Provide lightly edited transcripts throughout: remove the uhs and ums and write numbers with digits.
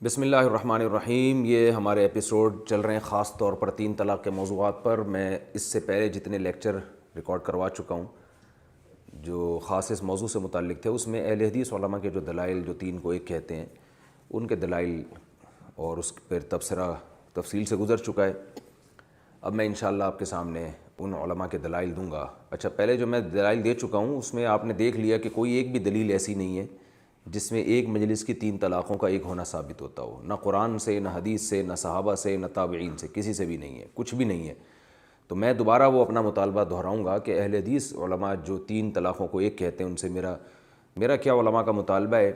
بسم اللہ الرحمن الرحیم۔ یہ ہمارے ایپیسوڈ چل رہے ہیں خاص طور پر 3 طلاق کے موضوعات پر۔ میں اس سے پہلے جتنے لیکچر ریکارڈ کروا چکا ہوں جو خاص اس موضوع سے متعلق تھے، اس میں اہل حدیث علماء کے جو دلائل جو 3 کو 1 کہتے ہیں، ان کے دلائل اور اس پر تبصرہ تفصیل سے گزر چکا ہے۔ اب میں انشاءاللہ آپ کے سامنے ان علماء کے دلائل دوں گا۔ اچھا، پہلے جو میں دلائل دے چکا ہوں اس میں آپ نے دیکھ لیا کہ کوئی ایک بھی دلیل ایسی نہیں ہے جس میں ایک مجلس کی 3 طلاقوں کا ایک ہونا ثابت ہوتا ہو، نہ قرآن سے، نہ حدیث سے، نہ صحابہ سے، نہ تابعین سے، کسی سے بھی نہیں ہے، کچھ بھی نہیں ہے۔ تو میں دوبارہ وہ اپنا مطالبہ دہراؤں گا کہ اہل حدیث علماء جو 3 طلاقوں کو ایک کہتے ہیں، ان سے میرا کیا علماء کا مطالبہ ہے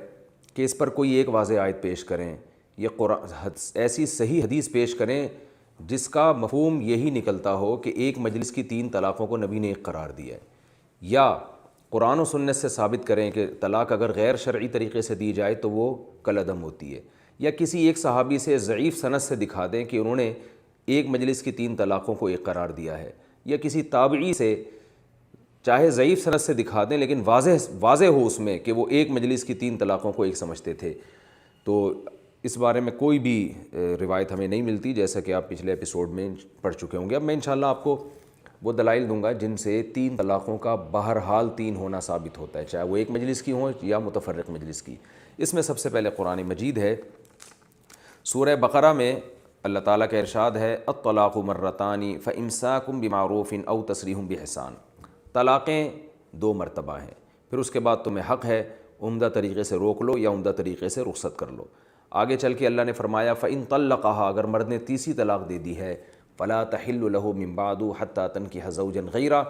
کہ اس پر کوئی ایک واضح آیت پیش کریں، یہ قرآن ایسی صحیح حدیث پیش کریں جس کا مفہوم یہی نکلتا ہو کہ ایک مجلس کی 3 طلاقوں کو نبی نے ایک قرار دیا ہے، یا قرآن و سنت سے ثابت کریں کہ طلاق اگر غیر شرعی طریقے سے دی جائے تو وہ کالعدم ہوتی ہے، یا کسی ایک صحابی سے ضعیف سند سے دکھا دیں کہ انہوں نے ایک مجلس کی 3 طلاقوں کو ایک قرار دیا ہے، یا کسی تابعی سے چاہے ضعیف سند سے دکھا دیں لیکن واضح ہو اس میں کہ وہ ایک مجلس کی 3 طلاقوں کو ایک سمجھتے تھے۔ تو اس بارے میں کوئی بھی روایت ہمیں نہیں ملتی، جیسا کہ آپ پچھلے ایپیسوڈ میں پڑھ چکے ہوں گے۔ اب میں انشاءاللہ آپ کو وہ دلائل دوں گا جن سے 3 طلاقوں کا بہرحال 3 ہونا ثابت ہوتا ہے، چاہے وہ ایک مجلس کی ہوں یا متفرق مجلس کی۔ اس میں سب سے پہلے قرآن مجید ہے۔ سورہ بقرہ میں اللہ تعالیٰ کا ارشاد ہے، الطلاق مرتان فامساک بمعروف او تسریح باحسان۔ طلاقیں 2 مرتبہ ہیں، پھر اس کے بعد تمہیں حق ہے عمدہ طریقے سے روک لو یا عمدہ طریقے سے رخصت کر لو۔ آگے چل کے اللہ نے فرمایا، فإن طلقها، اگر مرد نے تیسری طلاق دے دی ہے، فلا تحل له من بعد حتى تنكح زوجا غیرہ،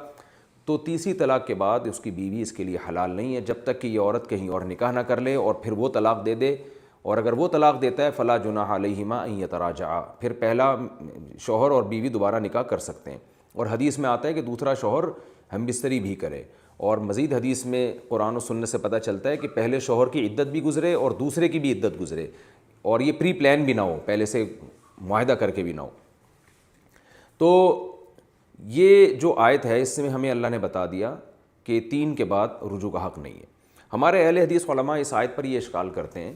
تو تیسری طلاق کے بعد اس کی بیوی اس کے لیے حلال نہیں ہے جب تک کہ یہ عورت کہیں اور نکاح نہ کر لے اور پھر وہ طلاق دے دے، اور اگر وہ طلاق دیتا ہے فلا جناح علیہما ان یتراجعا، پھر پہلا شوہر اور بیوی دوبارہ نکاح کر سکتے ہیں۔ اور حدیث میں آتا ہے کہ دوسرا شوہر ہم بستری بھی کرے، اور مزید حدیث میں قرآن و سنت سے پتہ چلتا ہے کہ پہلے شوہر کی عدت بھی گزرے اور دوسرے کی بھی عدت گزرے، اور یہ پری پلان بھی نہ ہو، پہلے سے معاہدہ کر کے بھی نہ ہو۔ تو یہ جو آیت ہے اس میں ہمیں اللہ نے بتا دیا کہ 3 کے بعد رجوع کا حق نہیں ہے۔ ہمارے اہل حدیث علماء اس آیت پر یہ اشکال کرتے ہیں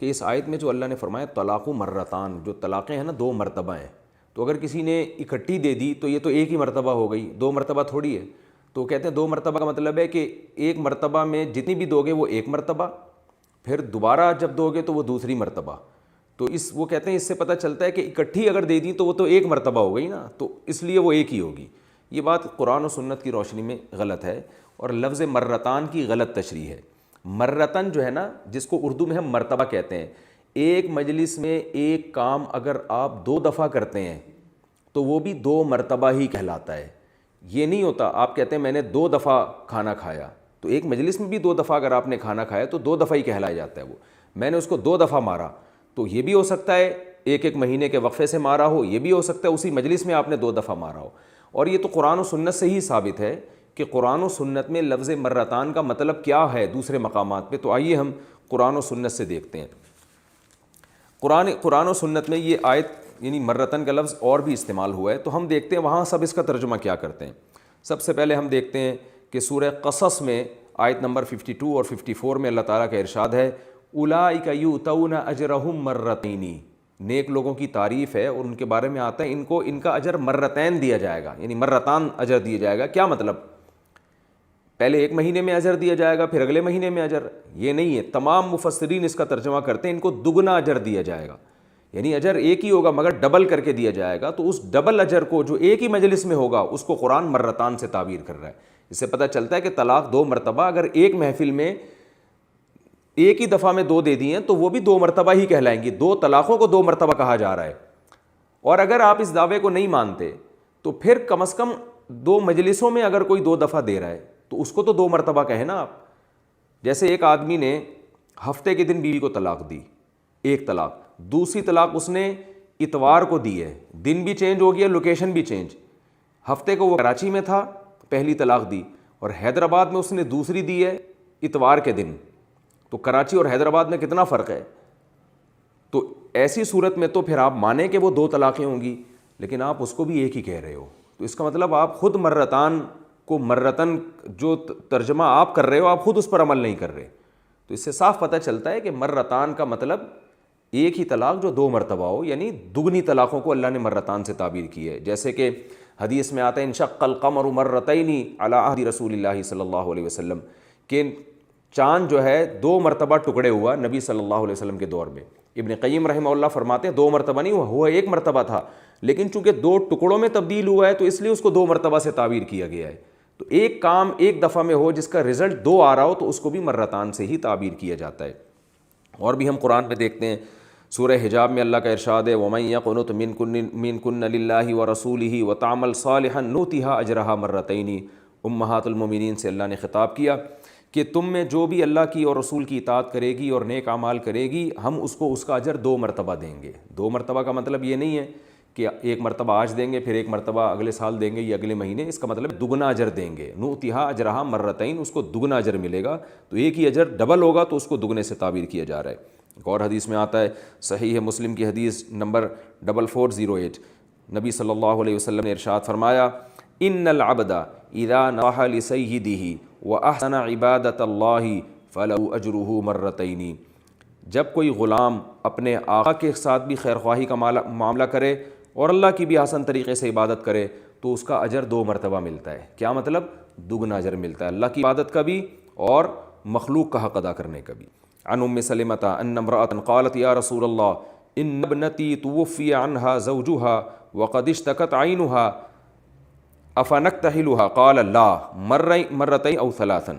کہ اس آیت میں جو اللہ نے فرمایا طلاق مرتان، جو طلاقیں ہیں نا 2 مرتبہ ہیں، تو اگر کسی نے اکٹھی دے دی تو یہ تو ایک ہی مرتبہ ہو گئی، 2 مرتبہ تھوڑی ہے۔ تو کہتے ہیں 2 مرتبہ کا مطلب ہے کہ ایک مرتبہ میں جتنی بھی دو گے وہ 1 مرتبہ، پھر دوبارہ جب دو گے تو وہ دوسری مرتبہ۔ تو وہ کہتے ہیں اس سے پتہ چلتا ہے کہ اکٹھی اگر دے دی تو وہ تو 1 مرتبہ ہو گئی نا، تو اس لیے وہ ایک ہی ہوگی۔ یہ بات قرآن و سنت کی روشنی میں غلط ہے، اور لفظ مرتان کی غلط تشریح ہے۔ مرتن جو ہے نا، جس کو اردو میں ہم مرتبہ کہتے ہیں، ایک مجلس میں ایک کام اگر آپ 2 دفعہ کرتے ہیں تو وہ بھی 2 مرتبہ ہی کہلاتا ہے۔ یہ نہیں ہوتا آپ کہتے ہیں میں نے 2 دفعہ کھانا کھایا، تو ایک مجلس میں بھی 2 دفعہ اگر آپ نے کھانا کھایا تو 2 دفعہ ہی کہلایا جاتا ہے۔ وہ میں نے اس کو 2 دفعہ مارا، تو یہ بھی ہو سکتا ہے ایک مہینے کے وقفے سے مارا ہو، یہ بھی ہو سکتا ہے اسی مجلس میں آپ نے 2 دفعہ مارا ہو۔ اور یہ تو قرآن و سنت سے ہی ثابت ہے کہ قرآن و سنت میں لفظ مرتان کا مطلب کیا ہے دوسرے مقامات پہ۔ تو آئیے ہم قرآن و سنت سے دیکھتے ہیں۔ قرآن و سنت میں یہ آیت یعنی مرتن کا لفظ اور بھی استعمال ہوا ہے، تو ہم دیکھتے ہیں وہاں سب اس کا ترجمہ کیا کرتے ہیں۔ سب سے پہلے ہم دیکھتے ہیں کہ سورہ قصص میں آیت نمبر 52 اور 54 میں اللہ تعالیٰ کا ارشاد ہے، اولئک یؤتون اجرہم مرتین، نیک لوگوں کی تعریف ہے اور ان کے بارے میں آتا ہے ان کا اجر مرتین دیا جائے گا، یعنی مرتان اجر دیا جائے گا۔ کیا مطلب؟ پہلے 1 مہینے میں اجر دیا جائے گا، پھر اگلے مہینے میں اجر؟ یہ نہیں ہے، تمام مفسرین اس کا ترجمہ کرتے ہیں ان کو دگنا اجر دیا جائے گا، یعنی اجر ایک ہی ہوگا مگر ڈبل کر کے دیا جائے گا۔ تو اس ڈبل اجر کو جو ایک ہی مجلس میں ہوگا اس کو قرآن مرتان سے تعبیر کر رہا ہے۔ اس سے پتہ چلتا ہے کہ طلاق 2 مرتبہ اگر ایک محفل میں ایک ہی دفعہ میں 2 دے دی ہیں تو وہ بھی 2 مرتبہ ہی کہلائیں گی، 2 طلاقوں کو 2 مرتبہ کہا جا رہا ہے۔ اور اگر آپ اس دعوے کو نہیں مانتے تو پھر کم از کم 2 مجلسوں میں اگر کوئی 2 دفعہ دے رہا ہے تو اس کو تو 2 مرتبہ کہیں نا آپ۔ جیسے ایک آدمی نے ہفتے کے دن بیوی کو طلاق دی، 1 طلاق، دوسری طلاق اس نے اتوار کو دی ہے، دن بھی چینج ہو گیا، لوکیشن بھی چینج۔ ہفتے کو وہ کراچی میں تھا، پہلی طلاق دی، اور حیدرآباد میں اس نے دوسری دی ہے اتوار کے دن۔ تو کراچی اور حیدرآباد میں کتنا فرق ہے؟ تو ایسی صورت میں تو پھر آپ مانیں کہ وہ 2 طلاقیں ہوں گی، لیکن آپ اس کو بھی ایک ہی کہہ رہے ہو۔ تو اس کا مطلب آپ خود مرتان کو مرتن جو ترجمہ آپ کر رہے ہو آپ خود اس پر عمل نہیں کر رہے۔ تو اس سے صاف پتہ چلتا ہے کہ مرتان کا مطلب ایک ہی طلاق جو 2 مرتبہ ہو، یعنی دگنی طلاقوں کو اللہ نے مرتان سے تعبیر کی ہے. جیسے کہ حدیث میں آتا ہے انشق القمر مرتین علی عہد رسول اللہ صلی اللہ علیہ وسلم، کہ چاند جو ہے 2 مرتبہ ٹکڑے ہوا نبی صلی اللہ علیہ وسلم کے دور میں. ابن قیم رحمہ اللہ فرماتے ہیں 2 مرتبہ نہیں ہوا 1 مرتبہ تھا، لیکن چونکہ 2 ٹکڑوں میں تبدیل ہوا ہے تو اس لیے اس کو 2 مرتبہ سے تعبیر کیا گیا ہے. تو ایک کام ایک دفعہ میں ہو جس کا رزلٹ 2 آ رہا ہو تو اس کو بھی مرتان سے ہی تعبیر کیا جاتا ہے. اور بھی ہم قرآن میں دیکھتے ہیں سورہ حجاب میں اللہ کا ارشاد ہے وَمَن يَقْنُتْ مِنكُنَّ لِلَّهِ وَرَسُولِهِ وَتَعْمَلْ صَالِحًا نُؤْتِهَا أَجْرَهَا مرتين. امہات المومنین سے اللہ نے خطاب کیا کہ تم میں جو بھی اللہ کی اور رسول کی اطاعت کرے گی اور نیک اعمال کرے گی ہم اس کو اس کا اجر 2 مرتبہ دیں گے. 2 مرتبہ کا مطلب یہ نہیں ہے کہ 1 مرتبہ آج دیں گے پھر 1 مرتبہ اگلے سال دیں گے یا اگلے مہینے، اس کا مطلب دگنا اجر دیں گے. نؤتها اجرها مرتين، اس کو دگنا اجر ملے گا. تو ایک ہی اجر ڈبل ہوگا تو اس کو دگنے سے تعبیر کیا جا رہا ہے. ایک اور حدیث میں آتا ہے صحیح مسلم کی حدیث نمبر 4408، نبی صلی اللہ علیہ وسلم نے ارشاد فرمایا ان العبد اذا نصح لسیدہ واحسن عبادۃ اللہ فلہ اجرہ مرتین. جب کوئی غلام اپنے آقا کے ساتھ بھی خیر خواہی کا معاملہ کرے اور اللہ کی بھی حسن طریقے سے عبادت کرے تو اس کا اجر 2 مرتبہ ملتا ہے. کیا مطلب؟ دگنا اجر ملتا ہے، اللہ کی عبادت کا بھی اور مخلوق کا حق ادا کرنے کا بھی. عن ام سلمۃ ان امرأة قالت یا رسول اللہ ان ابنتی توفی عنها زوجها وقد اشتكت عینها افنکتحلها قال لا مرتين او ثلاثا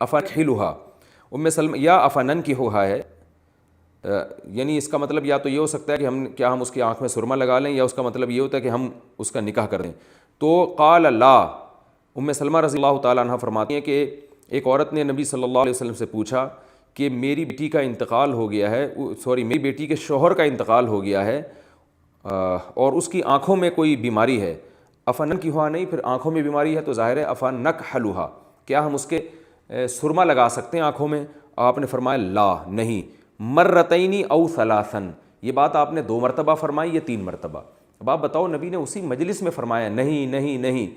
افنکحلها. ام سلمہ یا افننکحها ہے، یعنی اس کا مطلب یا تو یہ ہو سکتا ہے کہ ہم اس کی آنکھ میں سرما لگا لیں، یا اس کا مطلب یہ ہوتا ہے کہ ہم اس کا نکاح کر دیں. تو قال لا، ام سلمہ رضی اللہ تعالیٰ عنہ فرماتی ہیں کہ ایک عورت نے نبی صلی اللہ علیہ وسلم سے پوچھا کہ میری بیٹی کا انتقال ہو گیا ہے، میری بیٹی کے شوہر کا انتقال ہو گیا ہے اور اس کی آنکھوں میں کوئی بیماری ہے. افنن کی ہوا نہیں، پھر آنکھوں میں بیماری ہے تو ظاہر ہے افنکحلھا، کیا ہم اس کے سرما لگا سکتے ہیں آنکھوں میں؟ آپ نے فرمایا لا، نہیں. مرتین او ثلاثن، یہ بات آپ نے 2 مرتبہ فرمائی یا 3 مرتبہ؟ اب آپ بتاؤ، نبی نے اسی مجلس میں فرمایا نہیں نہیں نہیں.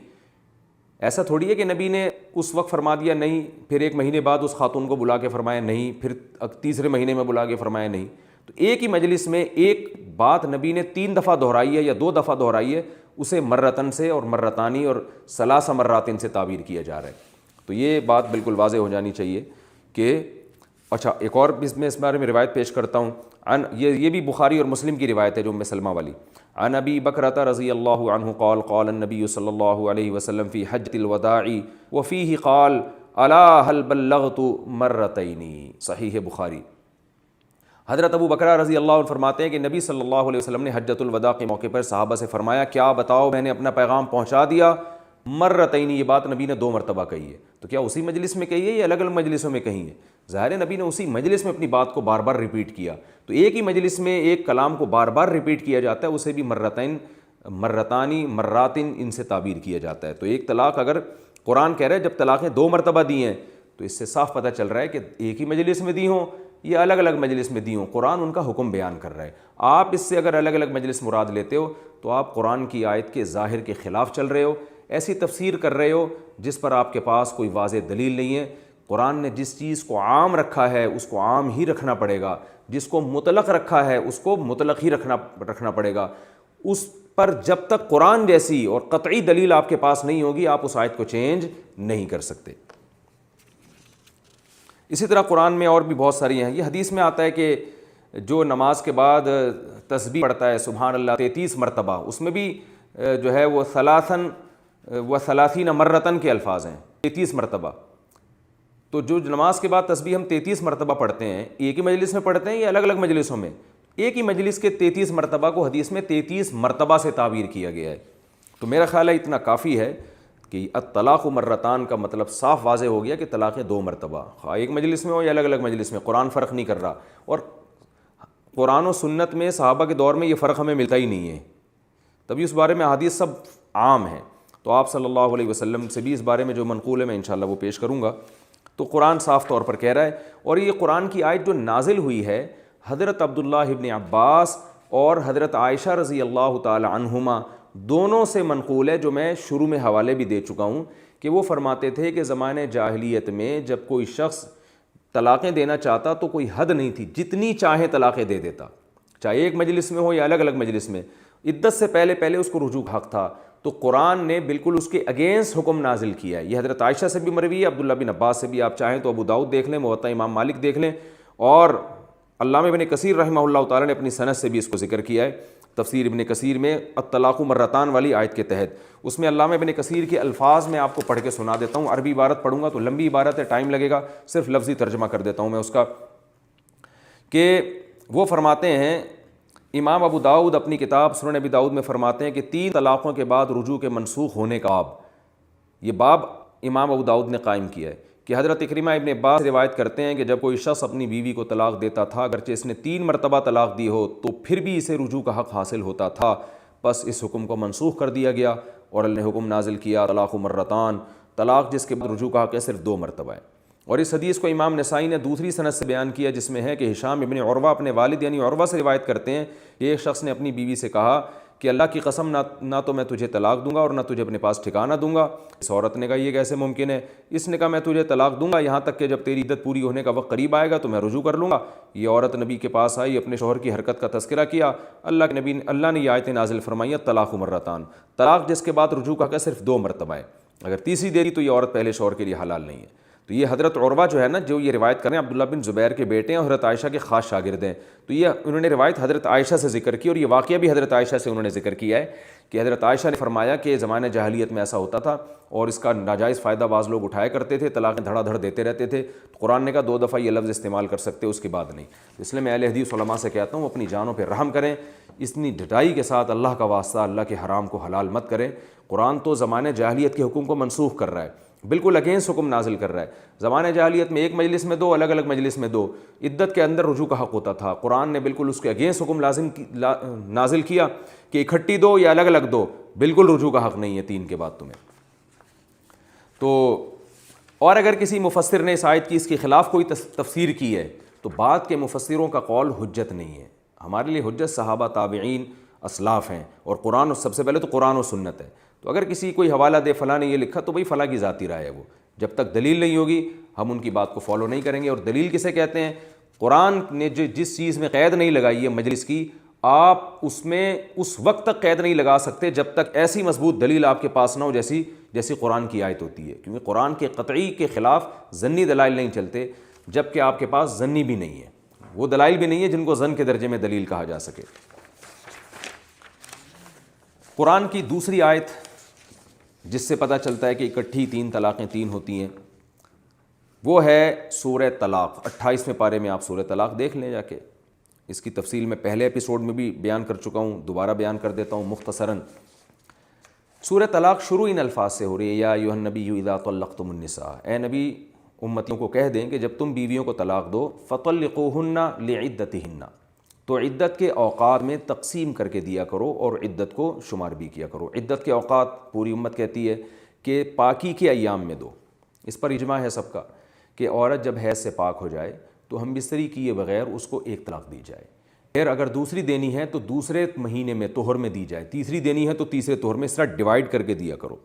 ایسا تھوڑی ہے کہ نبی نے اس وقت فرما دیا نہیں، پھر 1 مہینے بعد اس خاتون کو بلا کے فرمایا نہیں، پھر تیسرے مہینے میں بلا کے فرمایا نہیں. تو ایک ہی مجلس میں ایک بات نبی نے 3 دفعہ دہرائی ہے یا 2 دفعہ دہرائی ہے، اسے مرتن سے اور مرتانی اور ثلاث مراتن سے تعبیر کیا جا رہا ہے. تو یہ بات بالکل واضح ہو جانی چاہیے کہ اچھا. ایک اور میں اس بارے میں روایت پیش کرتا ہوں، یہ بھی بخاری اور مسلم کی روایت ہے جو ام سلمہ والی. عن ابی بکرۃ رضی اللہ عنہ قال قال النبی صلی اللہ علیہ وسلم فی حجۃ الوداع وفیہ قال الا هل بلغت مرتین. صحیح بخاری. حضرت ابو بکرہ رضی اللہ عنہ فرماتے ہیں کہ نبی صلی اللہ علیہ وسلم نے حجۃ الوداع کے موقع پر صحابہ سے فرمایا کیا بتاؤ میں نے اپنا پیغام پہنچا دیا؟ مرتین، یہ بات نبی نے 2 مرتبہ کہی ہے. تو کیا اسی مجلس میں کہی ہے یا الگ الگ مجلسوں میں کہی ہے؟ ظاہر ہے نبی نے اسی مجلس میں اپنی بات کو بار بار ریپیٹ کیا. تو ایک ہی مجلس میں ایک کلام کو بار بار ریپیٹ کیا جاتا ہے، اسے بھی مرتین، مرتانی، مراتن ان سے تعبیر کیا جاتا ہے. تو ایک طلاق اگر قرآن کہہ رہا ہے جب طلاقیں 2 مرتبہ دی ہیں تو اس سے صاف پتہ چل رہا ہے کہ ایک ہی مجلس میں دی ہوں یا الگ الگ مجلس میں دی ہوں، قرآن ان کا حکم بیان کر رہا ہے. آپ اس سے اگر الگ الگ مجلس مراد لیتے ہو تو آپ قرآن کی آیت کے ظاہر کے خلاف چل رہے ہو، ایسی تفسیر کر رہے ہو جس پر آپ کے پاس کوئی واضح دلیل نہیں ہے. قرآن نے جس چیز کو عام رکھا ہے اس کو عام ہی رکھنا پڑے گا، جس کو مطلق رکھا ہے اس کو مطلق ہی رکھنا پڑے گا. اس پر جب تک قرآن جیسی اور قطعی دلیل آپ کے پاس نہیں ہوگی آپ اس آیت کو چینج نہیں کر سکتے. اسی طرح قرآن میں اور بھی بہت ساری ہیں. یہ حدیث میں آتا ہے کہ جو نماز کے بعد تسبیح پڑھتا ہے سبحان اللہ 33 مرتبہ، اس میں بھی جو ہے وہ ثلاثن و ثلاثین مرتن کے الفاظ ہیں، 33 مرتبہ. تو جو نماز کے بعد تسبیح ہم 33 مرتبہ پڑھتے ہیں، ایک ہی مجلس میں پڑھتے ہیں یا الگ الگ مجلسوں میں؟ ایک ہی مجلس کے 33 مرتبہ کو حدیث میں 33 مرتبہ سے تعبیر کیا گیا ہے. تو میرا خیال ہے اتنا کافی ہے کہ الطلاق مرتان کا مطلب صاف واضح ہو گیا کہ طلاقیں 2 مرتبہ، خواہ ایک مجلس میں ہو یا الگ الگ مجلس میں، قرآن فرق نہیں کر رہا. اور قرآن و سنت میں صحابہ کے دور میں یہ فرق ہمیں ملتا ہی نہیں ہے، تبھی اس بارے میں حدیث سب عام ہیں. تو آپ صلی اللہ علیہ وسلم سے بھی اس بارے میں جو منقول ہے میں انشاءاللہ وہ پیش کروں گا. تو قرآن صاف طور پر کہہ رہا ہے. اور یہ قرآن کی آیت جو نازل ہوئی ہے حضرت عبداللہ ابن عباس اور حضرت عائشہ رضی اللہ تعالی عنہما دونوں سے منقول ہے، جو میں شروع میں حوالے بھی دے چکا ہوں کہ وہ فرماتے تھے کہ زمانے جاہلیت میں جب کوئی شخص طلاقیں دینا چاہتا تو کوئی حد نہیں تھی، جتنی چاہیں طلاقیں دے دیتا، چاہے ایک مجلس میں ہو یا الگ الگ مجلس میں، عدت سے پہلے پہلے اس کو رجوع کا حق تھا۔ تو قرآن نے بالکل اس کے اگینسٹ حکم نازل کیا ہے۔ یہ حضرت عائشہ سے بھی مروی ہے، عبداللہ بن عباس سے بھی، آپ چاہیں تو ابو داؤد دیکھ لیں، موطا امام مالک دیکھ لیں، اور علامہ ابن کثیر رحمہ اللہ تعالیٰ نے اپنی سند سے بھی اس کو ذکر کیا ہے تفسیر ابن کثیر میں الطلاق مرتان والی آیت کے تحت۔ اس میں علامہ ابن کثیر کے الفاظ میں آپ کو پڑھ کے سنا دیتا ہوں، عربی عبارت پڑھوں گا تو لمبی عبارت ہے، ٹائم لگے گا، صرف لفظی ترجمہ کر دیتا ہوں میں اس کا، کہ وہ فرماتے ہیں، امام ابو داؤد اپنی کتاب سنن ابی داؤد میں فرماتے ہیں کہ 3 طلاقوں کے بعد رجوع کے منسوخ ہونے کا باب، یہ باب امام ابو داؤد نے قائم کیا ہے کہ حضرت اکرمہ ابن عباس روایت کرتے ہیں کہ جب کوئی شخص اپنی بیوی کو طلاق دیتا تھا، اگرچہ اس نے 3 مرتبہ طلاق دی ہو تو پھر بھی اسے رجوع کا حق حاصل ہوتا تھا، بس اس حکم کو منسوخ کر دیا گیا اور اللہ نے حکم نازل کیا طلاق مرتان، طلاق جس کے بعد رجوع کا حق ہے صرف 2 مرتبہ ہے۔ اور اس حدیث کو امام نسائی نے دوسری سند سے بیان کیا جس میں ہے کہ ہشام ابن عروہ اپنے والد یعنی عروہ سے روایت کرتے ہیں کہ ایک شخص نے اپنی بیوی سے کہا کہ اللہ کی قسم نہ تو میں تجھے طلاق دوں گا اور نہ تجھے اپنے پاس ٹھکانہ دوں گا۔ اس عورت نے کہا یہ کیسے ممکن ہے؟ اس نے کہا میں تجھے طلاق دوں گا یہاں تک کہ جب تیری عدت پوری ہونے کا وقت قریب آئے گا تو میں رجوع کر لوں گا۔ یہ عورت نبی کے پاس آئی، اپنے شوہر کی حرکت کا تذکرہ کیا، اللہ نے یہ آیتیں نازل فرمائیں طلاق مرتان، طلاق جس کے بعد رجوع کا صرف 2 مرتبہ ہے، اگر تیسری دے دی تو یہ عورت پہلے شوہر کے لیے حلال نہیں ہے۔ تو یہ حضرت عروہ جو ہے نا، جو یہ روایت کر رہے ہیں، عبداللہ بن زبیر کے بیٹے ہیں اور حضرت عائشہ کے خاص شاگرد ہیں، تو یہ انہوں نے روایت حضرت عائشہ سے ذکر کی، اور یہ واقعہ بھی حضرت عائشہ سے انہوں نے ذکر کیا ہے کہ حضرت عائشہ نے فرمایا کہ زمانہ جاہلیت میں ایسا ہوتا تھا اور اس کا ناجائز فائدہ بعض لوگ اٹھایا کرتے تھے، طلاقیں دھڑا دھڑ دیتے رہتے تھے۔ قرآن نے کہا 2 دفعہ یہ لفظ استعمال کر سکتے، اس کے بعد نہیں۔ اس لیے میں اہل حدیث علماء سے کہتا ہوں اپنی جانوں پہ رحم کریں، اتنی ڈٹائی کے ساتھ اللہ کا واسطہ اللہ کے حرام کو حلال مت کریں۔ قرآن تو زمانہ جاہلیت کے حکم کو منسوخ کر رہا ہے، بالکل اگینسٹ حکم نازل کر رہا ہے۔ زمانہ جاہلیت میں ایک مجلس میں 2، الگ الگ مجلس میں 2، عدت کے اندر رجوع کا حق ہوتا تھا، قرآن نے بالکل اس کے اگینسٹ حکم نازل کیا کہ اکٹھی 2 یا الگ الگ 2، بالکل رجوع کا حق نہیں ہے 3 کے بعد تمہیں۔ تو اور اگر کسی مفسر نے اس آیت کی اس کے خلاف کوئی تفسیر کی ہے تو بعد کے مفسروں کا قول حجت نہیں ہے، ہمارے لیے حجت صحابہ، تابعین، اسلاف ہیں، اور قرآن، سب سے پہلے تو قرآن و سنت ہے۔ تو اگر کسی کوئی حوالہ دے فلاں نے یہ لکھا تو بھائی فلاں کی ذاتی رائے ہے، وہ جب تک دلیل نہیں ہوگی ہم ان کی بات کو فالو نہیں کریں گے۔ اور دلیل کسے کہتے ہیں؟ قرآن نے جس چیز میں قید نہیں لگائی ہے مجلس کی، آپ اس میں اس وقت تک قید نہیں لگا سکتے جب تک ایسی مضبوط دلیل آپ کے پاس نہ ہو جیسی قرآن کی آیت ہوتی ہے، کیونکہ قرآن کے قطعی کے خلاف ظنی دلائل نہیں چلتے جب کہ آپ کے پاس ظنی بھی نہیں ہے، وہ دلائل بھی نہیں ہے جن کو ظن کے درجے میں دلیل کہا جا سکے۔ قرآن کی دوسری آیت جس سے پتہ چلتا ہے کہ اکٹھی 3 طلاقیں 3 ہوتی ہیں، وہ ہے سورہ طلاق۔ 28ویں پارے میں آپ سورہ طلاق دیکھ لیں جا کے، اس کی تفصیل میں پہلے ایپیسوڈ میں بھی بیان کر چکا ہوں، دوبارہ بیان کر دیتا ہوں مختصراً۔ سورہ طلاق شروع ان الفاظ سے ہو رہی ہے، یا ایھا النبی اذا طلقتم النساء، اے نبی امتیوں کو کہہ دیں کہ جب تم بیویوں کو طلاق دو، فطلقوہن لعدتہن، تو عدت کے اوقات میں تقسیم کر کے دیا کرو اور عدت کو شمار بھی کیا کرو۔ عدت کے اوقات پوری امت کہتی ہے کہ پاکی کے ایام میں دو، اس پر اجماع ہے سب کا کہ عورت جب حیض سے پاک ہو جائے تو ہم بستری کیے بغیر اس کو 1 طلاق دی جائے، پھر اگر دوسری دینی ہے تو دوسرے مہینے میں طہر میں دی جائے، تیسری دینی ہے تو تیسرے طہر میں، اس طرح ڈیوائڈ کر کے دیا کرو۔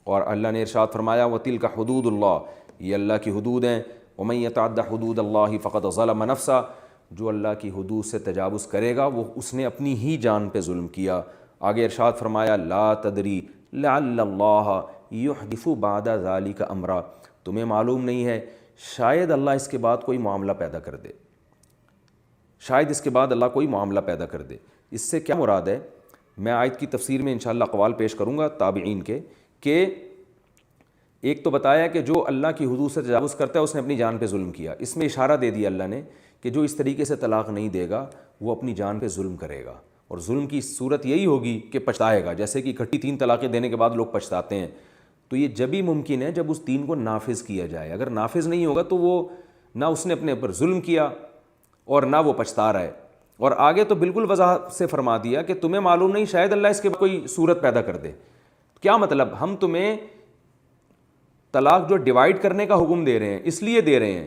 اور اللہ نے ارشاد فرمایا وَتِلْكَ حُدُودُ اللَّهِ، یہ اللہ کی حدود ہیں، وَمَن يَتَعَدَّ حُدُودَ اللَّهِ فَقَدْ ظَلَمَ نَفْسَهُ، جو اللہ کی حدود سے تجاوز کرے گا وہ اس نے اپنی ہی جان پہ ظلم کیا۔ آگے ارشاد فرمایا لا تدری لعل اللہ یحدث بعد ذلک امرا، تمہیں معلوم نہیں ہے شاید اللہ اس کے بعد کوئی معاملہ پیدا کر دے، شاید اس کے بعد اللہ کوئی معاملہ پیدا کر دے۔ اس سے کیا مراد ہے؟ میں آیت کی تفسیر میں انشاءاللہ اقوال پیش کروں گا تابعین کے، کہ ایک تو بتایا کہ جو اللہ کی حدود سے تجاوز کرتا ہے اس نے اپنی جان پہ ظلم کیا، اس میں اشارہ دے دیا اللہ نے کہ جو اس طریقے سے طلاق نہیں دے گا وہ اپنی جان پہ ظلم کرے گا، اور ظلم کی صورت یہی ہوگی کہ پچھتائے گا، جیسے کہ اکٹھی 3 طلاقیں دینے کے بعد لوگ پچھتاتے ہیں، تو یہ جب ہی ممکن ہے جب اس 3 کو نافذ کیا جائے، اگر نافذ نہیں ہوگا تو وہ نہ اس نے اپنے اوپر ظلم کیا اور نہ وہ پچھتا رہا ہے۔ اور آگے تو بالکل وضاحت سے فرما دیا کہ تمہیں معلوم نہیں شاید اللہ اس کے بعد کوئی صورت پیدا کر دے۔ کیا مطلب؟ ہم تمہیں طلاق جو ڈیوائڈ کرنے کا حکم دے رہے ہیں اس لیے دے رہے ہیں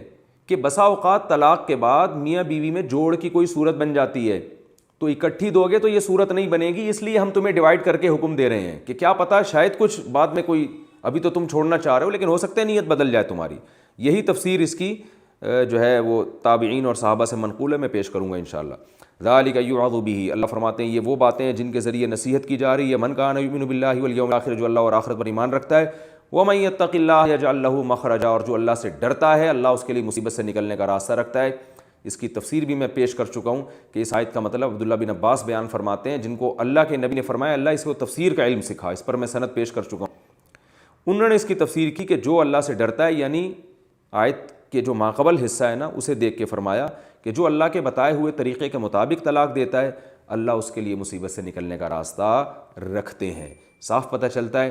کہ بسا اوقات طلاق کے بعد میاں بیوی میں جوڑ کی کوئی صورت بن جاتی ہے، تو اکٹھی دو گے تو یہ صورت نہیں بنے گی، اس لیے ہم تمہیں ڈیوائڈ کر کے حکم دے رہے ہیں کہ کیا پتہ شاید کچھ بعد میں کوئی، ابھی تو تم چھوڑنا چاہ رہے ہو لیکن ہو سکتا ہے نیت بدل جائے تمہاری۔ یہی تفسیر اس کی جو ہے وہ تابعین اور صحابہ سے منقول ہے، میں پیش کروں گا انشاءاللہ۔ ذالک یوعظ بہ، اللہ فرماتے ہیں یہ وہ باتیں ہیں جن کے ذریعے نصیحت کی جا رہی ہے، من کان یؤمن باللہ والیوم الآخر، جو اللہ اور آخرت پر ایمان رکھتا ہے، ومن یتق اللہ یجعل لہ مخرجا، اور جو اللہ سے ڈرتا ہے اللہ اس کے لیے مصیبت سے نکلنے کا راستہ رکھتا ہے۔ اس کی تفسیر بھی میں پیش کر چکا ہوں کہ اس آیت کا مطلب عبداللہ بن عباس بیان فرماتے ہیں، جن کو اللہ کے نبی نے فرمایا اللہ اس کو تفسیر کا علم سکھا، اس پر میں سند پیش کر چکا ہوں۔ انہوں نے اس کی تفسیر کی کہ جو اللہ سے ڈرتا ہے، یعنی آیت کے جو ماقبل حصہ ہے نا اسے دیکھ کے فرمایا کہ جو اللہ کے بتائے ہوئے طریقے کے مطابق طلاق دیتا ہے اللہ اس کے لیے مصیبت سے نکلنے کا راستہ رکھتے ہیں۔ صاف پتہ چلتا ہے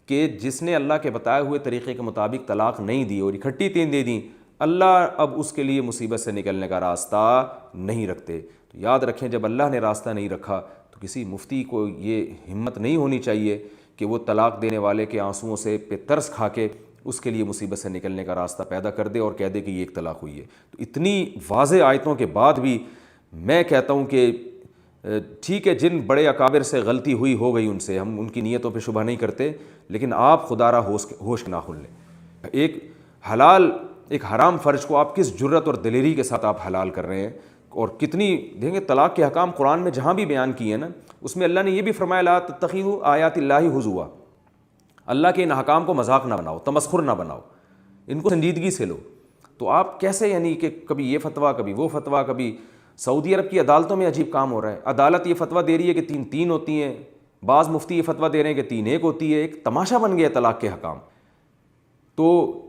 کہ جس نے اللہ کے بتائے ہوئے طریقے کے مطابق طلاق نہیں دی اور اکٹھی 3 دے دیں، اللہ اب اس کے لیے مصیبت سے نکلنے کا راستہ نہیں رکھتے۔ تو یاد رکھیں جب اللہ نے راستہ نہیں رکھا تو کسی مفتی کو یہ ہمت نہیں ہونی چاہیے کہ وہ طلاق دینے والے کے آنسوؤں سے پہ ترس کھا کے اس کے لیے مصیبت سے نکلنے کا راستہ پیدا کر دے اور کہہ دے کہ یہ ایک طلاق ہوئی ہے۔ تو اتنی واضح آیتوں کے بعد بھی میں کہتا ہوں کہ ٹھیک ہے جن بڑے اکابر سے غلطی ہوئی ہو گئی ان سے، ہم ان کی نیتوں پہ شبہ نہیں کرتے، لیکن آپ خدا را ہوش نہ کھول لیں۔ ایک حلال ایک حرام فرض کو آپ کس جرت اور دلیری کے ساتھ آپ حلال کر رہے ہیں، اور کتنی دیکھیں گے طلاق کے احکام قرآن میں جہاں بھی بیان کیے ہیں نا اس میں اللہ نے یہ بھی فرمایا لا تتخذوا آیات اللہ ہزوا، اللہ کے ان احکام کو مذاق نہ بناؤ، تمسخر نہ بناؤ، ان کو سنجیدگی سے لو۔ تو آپ کیسے یعنی کہ کبھی یہ فتویٰ کبھی وہ فتویٰ، کبھی سعودی عرب کی عدالتوں میں عجیب کام ہو رہا ہے، عدالت یہ فتویٰ دے رہی ہے کہ 3 ہوتی ہیں، بعض مفتی یہ فتویٰ دے رہے ہیں کہ 3 1 ہوتی ہے، ایک تماشا بن گیا طلاق کے حکام۔ تو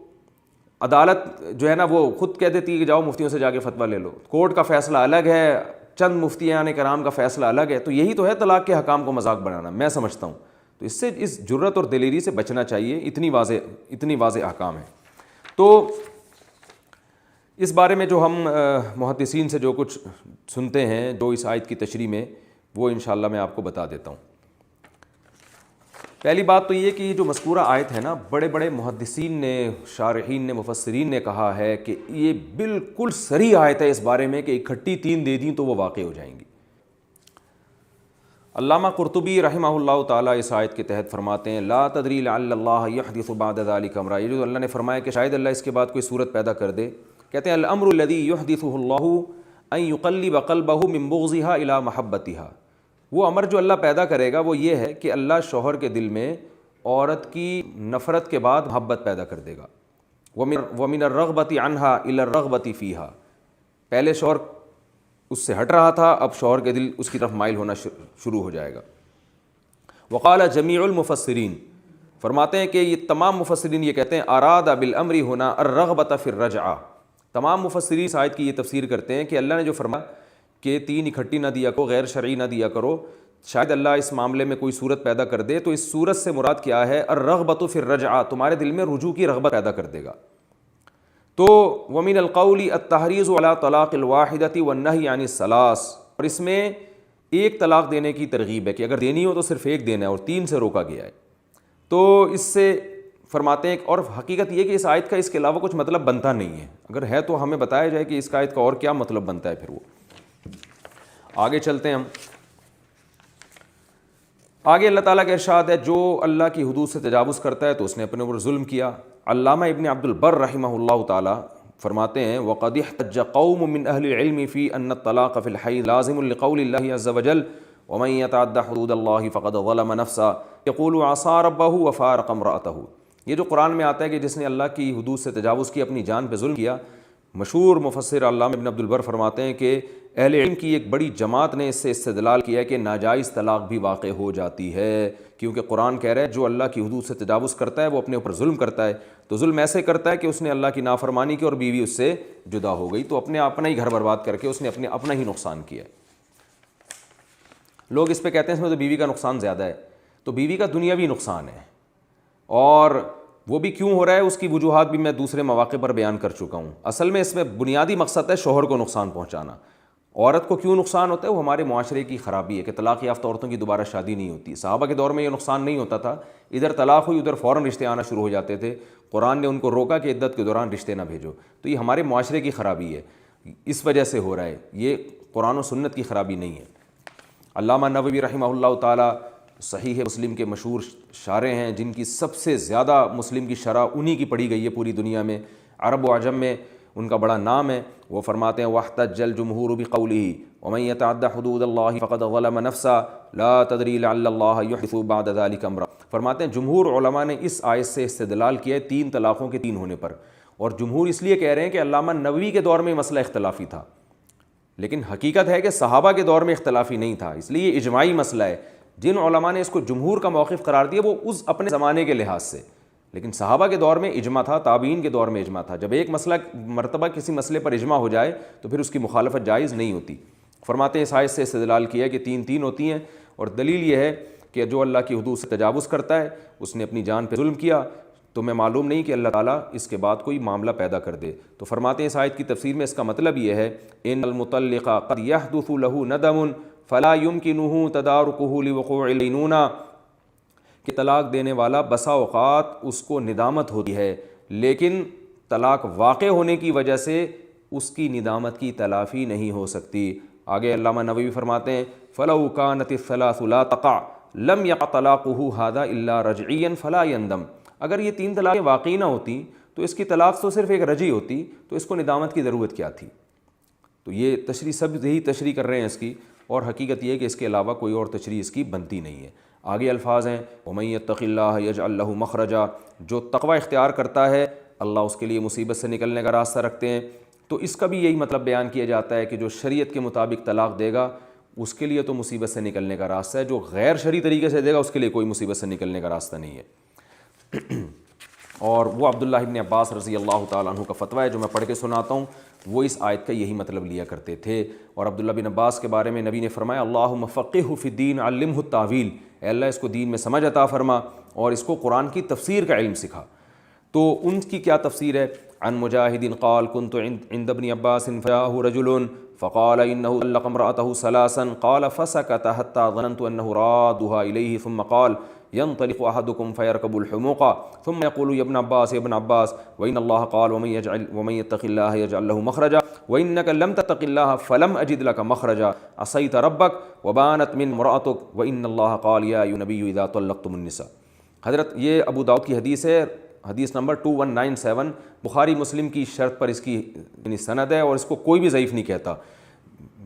عدالت جو ہے نا وہ خود کہہ دیتی ہے کہ جاؤ مفتیوں سے جا کے فتویٰ لے لو، کورٹ کا فیصلہ الگ ہے، چند مفتیان کرام کا فیصلہ الگ ہے۔ تو یہی تو ہے طلاق کے حکام کو مذاق بنانا، میں سمجھتا ہوں۔ تو اس سے اس جرت اور دلیری سے بچنا چاہیے، اتنی واضح احکام ہیں۔ تو اس بارے میں جو ہم محدثین سے جو کچھ سنتے ہیں جو اس آیت کی تشریح میں، وہ انشاءاللہ میں آپ کو بتا دیتا ہوں۔ پہلی بات تو یہ کہ یہ جو مذکورہ آیت ہے نا، بڑے بڑے محدثین نے، شارحین نے، مفسرین نے کہا ہے کہ یہ بالکل صریح آیت ہے اس بارے میں کہ اکٹھی 3 دے دیں تو وہ واقع ہو جائیں گی۔ علامہ قرطبی رحمہ اللہ تعالیٰ اس آیت کے تحت فرماتے ہیں لا تدری لعل اللہ یحدث بعد ذلک امرا، یہ جو اللہ نے فرمایا کہ شاید اللہ اس کے بعد کوئی صورت پیدا کر دے، کہتے ہیں الامر الذی یحدثہ اللہ ان یقلب قلبہ من بغضها الی محبتها، وہ امر جو اللہ پیدا کرے گا وہ یہ ہے کہ اللہ شوہر کے دل میں عورت کی نفرت کے بعد محبت پیدا کر دے گا۔ ومن الرغبۃ عنها الی الرغبۃ فیہا، پہلے شوہر اس سے ہٹ رہا تھا، اب شوہر کے دل اس کی طرف مائل ہونا شروع ہو جائے گا۔ وقال جمیع المفسرین، فرماتے ہیں کہ یہ تمام مفسرین یہ کہتے ہیں اراد بالامر ہنا الرغبۃ فی الرجعہ، تمام مفسرین اس آیت کی یہ تفسیر کرتے ہیں کہ اللہ نے جو فرمایا کہ 3 اکٹھی نہ دیا کرو، غیر شرعی نہ دیا کرو، شاید اللہ اس معاملے میں کوئی صورت پیدا کر دے تو اس صورت سے مراد کیا ہے الرغبۃ فی الرجعہ، تمہارے دل میں رجوع کی رغبت پیدا کر دے گا۔ تو ومن القول التحریض علی طلاق الواحدۃ والنہی عن الثلاث، اور اس میں ایک طلاق دینے کی ترغیب ہے کہ اگر دینی ہو تو صرف 1 دینا ہے اور 3 سے روکا گیا ہے۔ تو اس سے فرماتے ہیں، اور حقیقت یہ کہ اس آیت کا اس کے علاوہ کچھ مطلب بنتا نہیں ہے، اگر ہے تو ہمیں بتایا جائے کہ اس کا آیت کا اور کیا مطلب بنتا ہے۔ پھر وہ آگے چلتے ہیں ہم، آگے اللہ تعالیٰ کا ارشاد ہے جو اللہ کی حدود سے تجاوز کرتا ہے تو اس نے اپنے اوپر ظلم کیا۔ علامہ ابن عبد البر رحمہ اللہ تعالیٰ فرماتے ہیں وقد احتج قوم من اہل العلم فی ان الطلاق فی الحیض لازم لقول اللہ عز وجل ومن یتعد حدود اللہ فقد ظلم نفسہ یقول عصا ربہ وفارق امرأتہ، یہ جو قرآن میں آتا ہے کہ جس نے اللہ کی حدود سے تجاوز کی، اپنی جان پہ ظلم کیا، مشہور مفسر علامہ ابن عبد البر فرماتے ہیں کہ اہل علم کی ایک بڑی جماعت نے اس سے استدلال کیا ہے کہ ناجائز طلاق بھی واقع ہو جاتی ہے، کیونکہ قرآن کہہ رہا ہے جو اللہ کی حدود سے تجاوز کرتا ہے وہ اپنے اوپر ظلم کرتا ہے، تو ظلم ایسے کرتا ہے کہ اس نے اللہ کی نافرمانی کی اور بیوی اس سے جدا ہو گئی، تو اپنا ہی گھر برباد کر کے اس نے اپنا ہی نقصان کیا ہے۔ لوگ اس پہ کہتے ہیں اس میں تو بیوی کا نقصان زیادہ ہے، تو بیوی کا دنیاوی نقصان ہے، اور وہ بھی کیوں ہو رہا ہے اس کی وجوہات بھی میں دوسرے مواقع پر بیان کر چکا ہوں۔ اصل میں اس میں بنیادی مقصد ہے شوہر کو نقصان پہنچانا۔ عورت کو کیوں نقصان ہوتا ہے؟ وہ ہمارے معاشرے کی خرابی ہے کہ طلاق یافتہ عورتوں کی دوبارہ شادی نہیں ہوتی۔ صحابہ کے دور میں یہ نقصان نہیں ہوتا تھا، ادھر طلاق ہوئی ادھر فوراً رشتے آنا شروع ہو جاتے تھے، قرآن نے ان کو روکا کہ عدت کے دوران رشتے نہ بھیجو، تو یہ ہمارے معاشرے کی خرابی ہے، اس وجہ سے ہو رہا ہے، یہ قرآن و سنت کی خرابی نہیں ہے۔ علامہ نووی رحمہ اللہ تعالیٰ صحیح مسلم کے مشہور شارح ہیں، جن کی سب سے زیادہ مسلم کی شرح انہی کی پڑھی گئی ہے پوری دنیا میں، عرب و عجم میں، ان کا بڑا نام ہے. وہ فرماتے ہیں واحتج الجمہور بقولہ ومن یتعد حدود اللہ فقد ظلم نفسہ لا تدری لعل اللہ یحدث بعد ذلک امرا. فرماتے ہیں جمہور علماء نے اس آیت سے استدلال کیا ہے 3 طلاقوں کے 3 ہونے پر. اور جمہور اس لیے کہہ رہے ہیں کہ علامہ نووی کے دور میں مسئلہ اختلافی تھا، لیکن حقیقت ہے کہ صحابہ کے دور میں اختلافی نہیں تھا، اس لیے یہ اجماعی مسئلہ ہے. جن علماء نے اس کو جمہور کا موقف قرار دیا وہ اس اپنے زمانے کے لحاظ سے، لیکن صحابہ کے دور میں اجماع تھا، تابعین کے دور میں اجماع تھا. جب ایک مسئلہ مرتبہ کسی مسئلے پر اجماع ہو جائے تو پھر اس کی مخالفت جائز نہیں ہوتی. فرماتے ہیں اس آیت سے استدلال کیا ہے کہ 3 ہوتی ہیں، اور دلیل یہ ہے کہ جو اللہ کی حدود سے تجاوز کرتا ہے اس نے اپنی جان پہ ظلم کیا، تو میں معلوم نہیں کہ اللہ تعالیٰ اس کے بعد کوئی معاملہ پیدا کر دے. تو فرماتے ہیں اس آیت کی تفسیر میں اس کا مطلب یہ ہے ان المطلق قد يحدث له ندم فلا يمكنه تداركه لوقوع البينونہ، کہ طلاق دینے والا بسا اوقات اس کو ندامت ہوتی ہے لیکن طلاق واقع ہونے کی وجہ سے اس کی ندامت کی تلافی نہیں ہو سکتی. آگے علامہ نووی فرماتے ہیں فلو كانت الثلاث لا تقع لم يقع طلاقه هذا الا رجعيا فلا يندم. اگر یہ 3 طلاقیں واقعی نہ ہوتی تو اس کی طلاق تو صرف ایک رجعی ہوتی، تو اس کو ندامت کی ضرورت کیا تھی. تو یہ تشریح سب یہی تشریح کر رہے ہیں اس کی، اور حقیقت یہ ہے کہ اس کے علاوہ کوئی اور تشریح اس کی بنتی نہیں ہے. آگے الفاظ ہیں وَمَن يَتَّقِ اللَّهَ يَجْعَل لَّهُ مَخْرَجًا، جو تقوی اختیار کرتا ہے اللہ اس کے لیے مصیبت سے نکلنے کا راستہ رکھتے ہیں. تو اس کا بھی یہی مطلب بیان کیا جاتا ہے کہ جو شریعت کے مطابق طلاق دے گا اس کے لیے تو مصیبت سے نکلنے کا راستہ ہے، جو غیر شرعی طریقے سے دے گا اس کے لیے کوئی مصیبت سے نکلنے کا راستہ نہیں ہے. اور وہ عبداللہ ابن عباس رضی اللہ تعالیٰ عنہ کا فتویٰ ہے جو میں پڑھ کے سناتا ہوں، وہ اس آیت کا یہی مطلب لیا کرتے تھے. اور عبداللہ بن عباس کے بارے میں نبی نے فرمایا اللہم فقہہ فی الدین علمہ التاویل، اے اللہ اس کو دین میں سمجھ عطا فرما اور اس کو قرآن کی تفسیر کا علم سکھا. تو ان کی کیا تفسیر ہے؟ عن مجاہد قال كنت عند ابن عباس فجاءه رجل فقال انه طلق امرأته ثلاثا قال فسكت حتى ظننت انه رادها اليه ثم قال ينطلق احدكم فيركب الحموق ثم يقول يا ابن عباس يا ابن عباس وان الله قال ومن يتق الله يجعل له مخرجا وانك لم تتق الله فلم اجد لك مخرجا عصيت ربك وبانت من امرأتك وان الله قال يا ايها النبي اذا طلقتم النساء. حضرت یہ ابو داؤد کی حدیث ہے، حدیث نمبر 2197، بخاری مسلم کی شرط پر اس کی یعنی سند ہے، اور اس کو کوئی بھی ضعیف نہیں کہتا.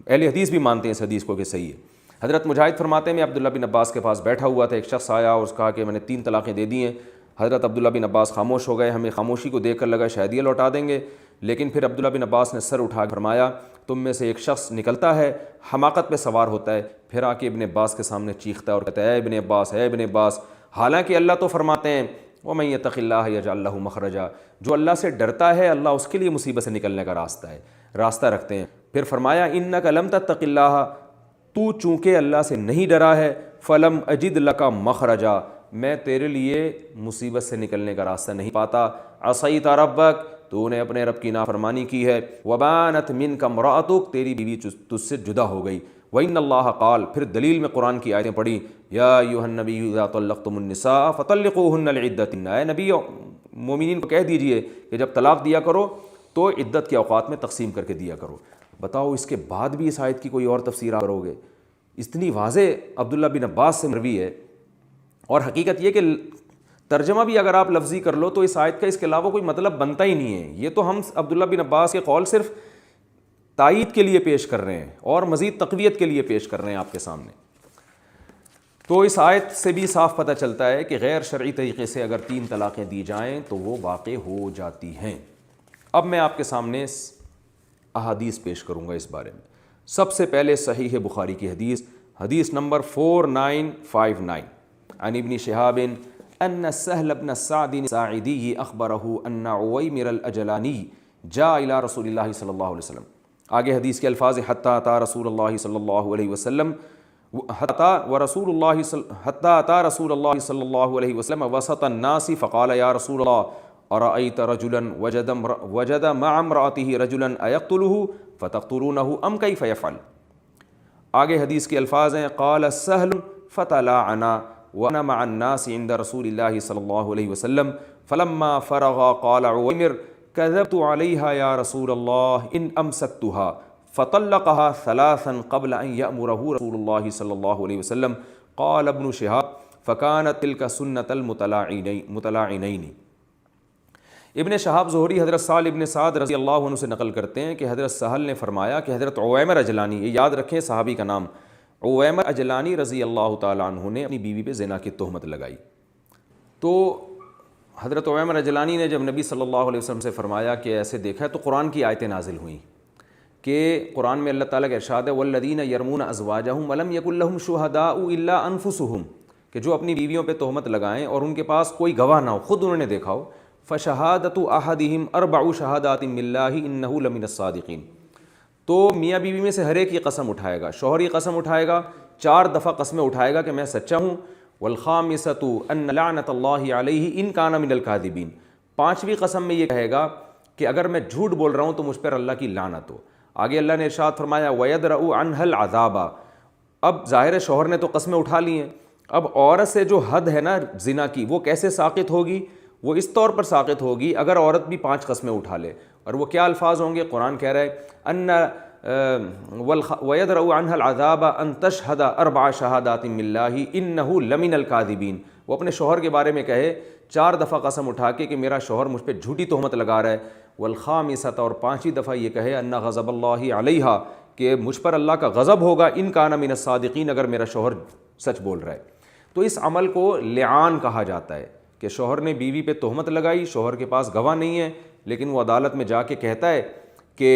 اہل حدیث بھی مانتے ہیں اس حدیث کو کہ صحیح ہے. حضرت مجاہد فرماتے ہیں میں عبداللہ بن عباس کے پاس بیٹھا ہوا تھا، ایک شخص آیا اور اس کہا کہ میں نے 3 طلاقیں دے دی ہیں. حضرت عبداللہ بن عباس خاموش ہو گئے، ہمیں خاموشی کو دیکھ کر لگا شاید یہ لوٹا دیں گے، لیکن پھر عبداللہ بن عباس نے سر اٹھا کر فرمایا تم میں سے ایک شخص نکلتا ہے، حماقت پہ سوار ہوتا ہے، پھر آ کے ابن عباس کے سامنے چیختا ہے اور کہتا ہے اے ابن عباس اے ابن عباس. حالانکہ اللہ تو فرماتے ہیں وَمَن يَتَقِ اللَّهَ يَجْعَل لَّهُ مَخْرَجًا، جو اللہ سے ڈرتا ہے اللہ اس کے لیے مصیبت سے نکلنے کا راستہ رکھتے ہیں. پھر فرمایا اِنَّكَ لَمْ تَتَّقِ اللَّهَ، تو چونکہ اللہ سے نہیں ڈرا ہے فَلَمْ أَجِدْ لَكَ مَخْرَجًا، میں تیرے لیے مصیبت سے نکلنے کا راستہ نہیں پاتا. عَصَيْتَ رَبَّكَ، تو نے اپنے رب کی نافرمانی کی ہے. وَبَانَتْ مِنْكَ امْرَأَتُكَ، تیری بیوی تجھ سے جدا ہو گئی. وَإِنَّ اللَّهَ قال، پھر دلیل میں قرآن کی آیتیں پڑھی یا ایھا النبی اذا طلقتم النساء فطلقوهن لعدتهن، اے نبی مومنین کو کہہ دیجئے کہ جب طلاق دیا کرو تو عدت کے اوقات میں تقسیم کر کے دیا کرو. بتاؤ اس کے بعد بھی اس آیت کی کوئی اور تفسیر کرو گے؟ اتنی واضح عبداللہ بن عباس سے مروی ہے. اور حقیقت یہ کہ ترجمہ بھی اگر آپ لفظی کر لو تو اس آیت کا اس کے علاوہ کوئی مطلب بنتا ہی نہیں ہے. یہ تو ہم عبداللہ بن عباس کے قول صرف تائید کے لیے پیش کر رہے ہیں اور مزید تقویت کے لیے پیش کر رہے ہیں آپ کے سامنے. تو اس آیت سے بھی صاف پتہ چلتا ہے کہ غیر شرعی طریقے سے اگر 3 طلاقیں دی جائیں تو وہ واقع ہو جاتی ہیں. اب میں آپ کے سامنے احادیث پیش کروں گا اس بارے میں. سب سے پہلے صحیح بخاری کی حدیث، حدیث نمبر 4959 عن ابن شہاب ان سہل بن سعد الساعدی اخبرہ ان عویمر الاجلانی جاء الى رسول اللہ صلی اللہ علیہ وسلم. آگے حدیث کے الفاظ حتی اتی رسول اللہ صلی اللہ علیہ وسلم حتی اتی رسول اللہ صلی اللہ علیہ وسلم وسط الناس فقال یا رسول اللہ ارأیت رجلا وجد مع امرأته رجلا ایقتله فتقتلونه ام کیف یفعل. آگے حدیث کے الفاظ ہیں قال سہل فتلاعنا وانا مع الناس عند رسول اللہ صلی اللہ علیہ وسلم فلما فرغ قال عویمر كذبت عليها يا رسول الله إن أمسكتها فطلقها 3 قبل أن يأمره رسول الله صلى الله عليه وسلم. قال ابن شهاب فكانت تلك سنة المتلاعنين. ابن شہاب زہری حضرت سہل ابن سعد رضی اللہ عنہ سے نقل کرتے ہیں کہ حضرت سہل نے فرمایا کہ حضرت عویمر اجلانی، یہ یاد رکھیں صحابی کا نام، عویمر اجلانی رضی اللہ تعالیٰ عنہ نے اپنی بیوی پہ زنا کی تہمت لگائی۔ تو حضرت عویمر اجلانی نے جب نبی صلی اللہ علیہ وسلم سے فرمایا کہ ایسے دیکھا ہے، تو قرآن کی آیتیں نازل ہوئیں کہ قرآن میں اللہ تعالیٰ کا ارشاد ہے وَالَّذِينَ يَرْمُونَ أَزْوَاجَهُمْ وَلَمْ يَكُنْ لَهُمْ شُهَدَاءُ إِلَّا أَنفُسُهُمْ، کہ جو اپنی بیویوں پہ تہمت لگائیں اور ان کے پاس کوئی گواہ نہ ہو، خود انہوں نے دیکھا ہو، فَشَهَادَةُ أَحَدِهِمْ أَرْبَعُ شَهَادَاتٍ بِاللَّهِ إِنَّهُ لَمِنَ الصَّادِقِينَ، تو میاں بیوی میں سے ہر ایک یہ قسم اٹھائے گا، شوہر یہ قسم اٹھائے گا، 4 دفعہ قسمیں اٹھائے گا کہ میں سچا ہوں، وَالْخَامِسَةُ أَنَّ لَعْنَةَ اللَّهِ عَلَيْهِ إِن كَانَ مِنَ الْكَاذِبِينَ، 5ویں قسم میں یہ کہے گا کہ اگر میں جھوٹ بول رہا ہوں تو مجھ پر اللہ کی لعنت ہو۔ آگے اللہ نے ارشاد فرمایا وَيَدْرَأُ عَنْهَا الْعَذَابَ، اب ظاہر ہے شوہر نے تو قسمیں اٹھا لی ہیں، اب عورت سے جو حد ہے نا زنا کی وہ کیسے ساقط ہوگی؟ وہ اس طور پر ساقط ہوگی اگر عورت بھی 5 قسمیں اٹھا لے، اور وہ کیا الفاظ ہوں گے؟ قرآن کہہ رہا ہے ان وَيَدْرَأُ عَنْهَا الْعَذَابَ أَن تَشْهَدَ 4 شَهَادَاتٍ بِاللَّهِ إِنَّهُ لَمِنَ الْكَاذِبِينَ، وہ اپنے شوہر کے بارے میں کہے 4 دفعہ قسم اٹھا کے کہ میرا شوہر مجھ پہ جھوٹی تہمت لگا رہا ہے، والخامسۃ، اور 5ویں دفعہ یہ کہے ان غضب اللہ علیہا، کہ مجھ پر اللہ کا غضب ہوگا، ان کان من الصادقین، اگر میرا شوہر سچ بول رہا ہے۔ تو اس عمل کو لعان کہا جاتا ہے کہ شوہر نے بیوی پہ تہمت لگائی، شوہر کے پاس گواہ نہیں ہے، لیکن وہ عدالت میں جا کے کہتا ہے کہ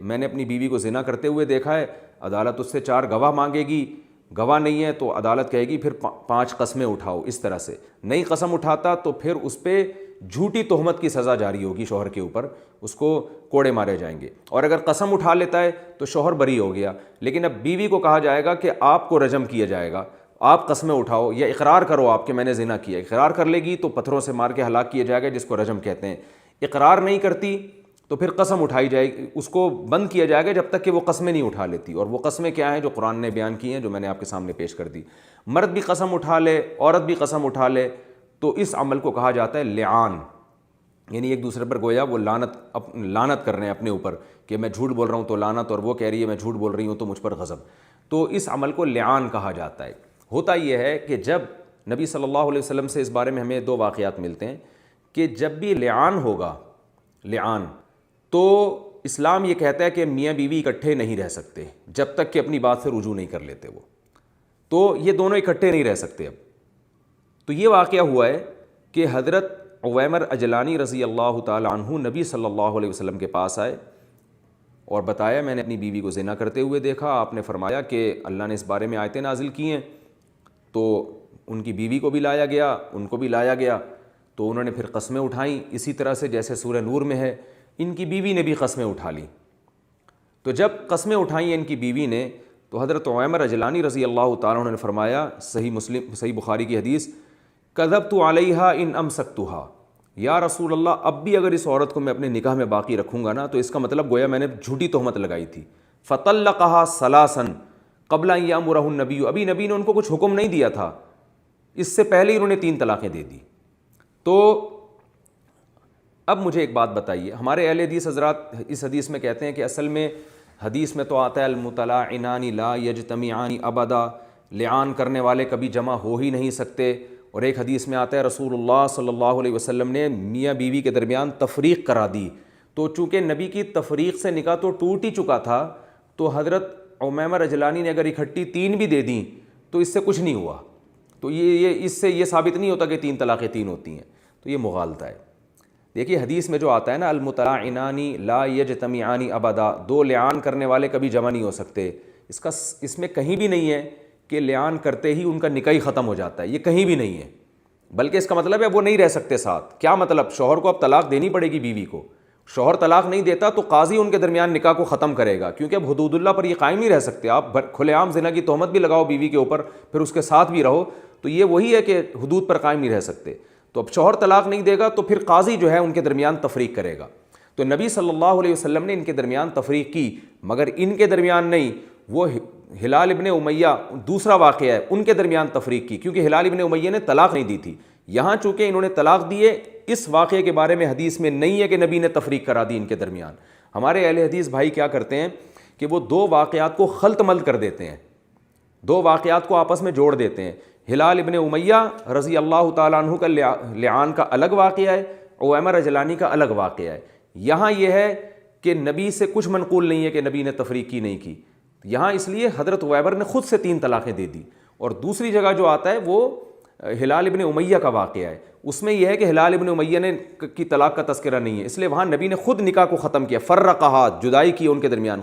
میں نے اپنی بیوی کو زنا کرتے ہوئے دیکھا ہے، عدالت اس سے 4 گواہ مانگے گی، گواہ نہیں ہے تو عدالت کہے گی پھر 5 قسمیں اٹھاؤ، اس طرح سے نئی قسم اٹھاتا تو پھر اس پہ جھوٹی تہمت کی سزا جاری ہوگی شوہر کے اوپر، اس کو کوڑے مارے جائیں گے، اور اگر قسم اٹھا لیتا ہے تو شوہر بری ہو گیا، لیکن اب بیوی کو کہا جائے گا کہ آپ کو رجم کیا جائے گا، آپ قسمیں اٹھاؤ یا اقرار کرو آپ کہ میں نے زنا کیا، اقرار کر لے گی تو پتھروں سے مار کے ہلاک کیا جائے گا، جس کو رجم کہتے ہیں، اقرار نہیں کرتی تو پھر قسم اٹھائی جائے گی، اس کو بند کیا جائے گا جب تک کہ وہ قسمیں نہیں اٹھا لیتی، اور وہ قسمیں کیا ہیں جو قرآن نے بیان کی ہیں، جو میں نے آپ کے سامنے پیش کر دی۔ مرد بھی قسم اٹھا لے، عورت بھی قسم اٹھا لے، تو اس عمل کو کہا جاتا ہے لعان، یعنی ایک دوسرے پر گویا وہ لعنت کر رہے ہیں اپنے اوپر کہ میں جھوٹ بول رہا ہوں تو لعنت، اور وہ کہہ رہی ہے میں جھوٹ بول رہی ہوں تو مجھ پر غضب، تو اس عمل کو لعان کہا جاتا ہے۔ ہوتا یہ ہے کہ جب نبی صلی اللہ علیہ وسلم سے اس بارے میں ہمیں 2 واقعات ملتے ہیں کہ جب بھی لعان ہوگا، لعان، تو اسلام یہ کہتا ہے کہ میاں بیوی اکٹھے نہیں رہ سکتے جب تک کہ اپنی بات سے رجوع نہیں کر لیتے، وہ تو یہ دونوں اکٹھے نہیں رہ سکتے۔ اب تو یہ واقعہ ہوا ہے کہ حضرت عویمر اجلانی رضی اللہ تعالی عنہ نبی صلی اللہ علیہ وسلم کے پاس آئے اور بتایا میں نے اپنی بیوی کو زنا کرتے ہوئے دیکھا، آپ نے فرمایا کہ اللہ نے اس بارے میں آیتیں نازل کی ہیں، تو ان کی بیوی کو بھی لایا گیا، ان کو بھی لایا گیا، تو انہوں نے پھر قسمیں اٹھائیں اسی طرح سے جیسے سورہ نور میں ہے، ان کی بیوی نے بھی قسمیں اٹھا لیں۔ تو جب قسمیں اٹھائیں ان کی بیوی نے، تو حضرت عویمر اجلانی رضی اللہ تعالیٰ عنہ نے فرمایا، صحیح بخاری کی حدیث، کذبت علیہا ان امسکتھا، یا رسول اللہ اب بھی اگر اس عورت کو میں اپنے نکاح میں باقی رکھوں گا نا تو اس کا مطلب گویا میں نے جھوٹی تہمت لگائی تھی۔ فطلقہا ثلاثا قبل ان یامرہ النبی، ابھی نبی نے ان کو کچھ حکم نہیں دیا تھا، اس سے پہلے ہی انہوں نے 3 طلاقیں دے دی۔ تو اب مجھے ایک بات بتائیے، ہمارے اہل حدیث حضرات اس حدیث میں کہتے ہیں کہ اصل میں حدیث میں تو آتا ہے المطلعنان لا یجتمعان ابدا، لعان کرنے والے کبھی جمع ہو ہی نہیں سکتے، اور ایک حدیث میں آتا ہے رسول اللہ صلی اللہ علیہ وسلم نے میاں بیوی کے درمیان تفریق کرا دی، تو چونکہ نبی کی تفریق سے نکاح تو ٹوٹ ہی چکا تھا، تو حضرت عویمر اجلانی نے اگر اکٹھی 3 بھی دے دیں تو اس سے کچھ نہیں ہوا، تو یہ اس سے یہ ثابت نہیں ہوتا کہ 3 طلاقیں 3 ہوتی ہیں، تو یہ مغالطہ ہے۔ دیکھیے حدیث میں جو آتا ہے نا المطلعنان لا یجتمعان ابدا، 2 لعان کرنے والے کبھی جمع نہیں ہو سکتے، اس میں کہیں بھی نہیں ہے کہ لعان کرتے ہی ان کا نکاح ختم ہو جاتا ہے، یہ کہیں بھی نہیں ہے، بلکہ اس کا مطلب ہے وہ نہیں رہ سکتے ساتھ۔ کیا مطلب؟ شوہر کو اب طلاق دینی پڑے گی بیوی کو، شوہر طلاق نہیں دیتا تو قاضی ان کے درمیان نکاح کو ختم کرے گا، کیونکہ اب حدود اللہ پر یہ قائم نہیں رہ سکتے، آپ کھلے عام زنا کی تہمت بھی لگاؤ بیوی کے اوپر پھر اس کے ساتھ بھی رہو، تو یہ وہی ہے کہ حدود پر قائم نہیں رہ سکتے، تو اب شوہر طلاق نہیں دے گا تو پھر قاضی جو ہے ان کے درمیان تفریق کرے گا۔ تو نبی صلی اللہ علیہ وسلم نے ان کے درمیان تفریق کی، مگر ان کے درمیان نہیں، وہ ہلال ابن امیہ دوسرا واقعہ ہے، ان کے درمیان تفریق کی، کیونکہ ہلال ابن امیہ نے طلاق نہیں دی تھی، یہاں چونکہ انہوں نے طلاق دیے، اس واقعے کے بارے میں حدیث میں نہیں ہے کہ نبی نے تفریق کرا دی ان کے درمیان۔ ہمارے اہل حدیث بھائی کیا کرتے ہیں کہ وہ 2 واقعات کو خلط ملط کر دیتے ہیں، 2 واقعات کو آپس میں جوڑ دیتے ہیں، ہلال ابن امیہ رضی اللہ تعالیٰ عنہ کا لعان کا الگ واقعہ ہے، عویمر اجلانی کا الگ واقعہ ہے. یہاں یہ ہے کہ نبی سے کچھ منقول نہیں ہے کہ نبی نے تفریق کی نہیں کی. یہاں اس لیے حضرت عویمر نے خود سے 3 طلاقیں دے دی. اور دوسری جگہ جو آتا ہے وہ ہلال ابن امیہ کا واقعہ ہے. اس میں یہ ہے کہ ہلال ابن امیہ نے کی طلاق کا تذکرہ نہیں ہے, اس لیے وہاں نبی نے خود نکاح کو ختم کیا, فرقہا, جدائی کی ان کے درمیان.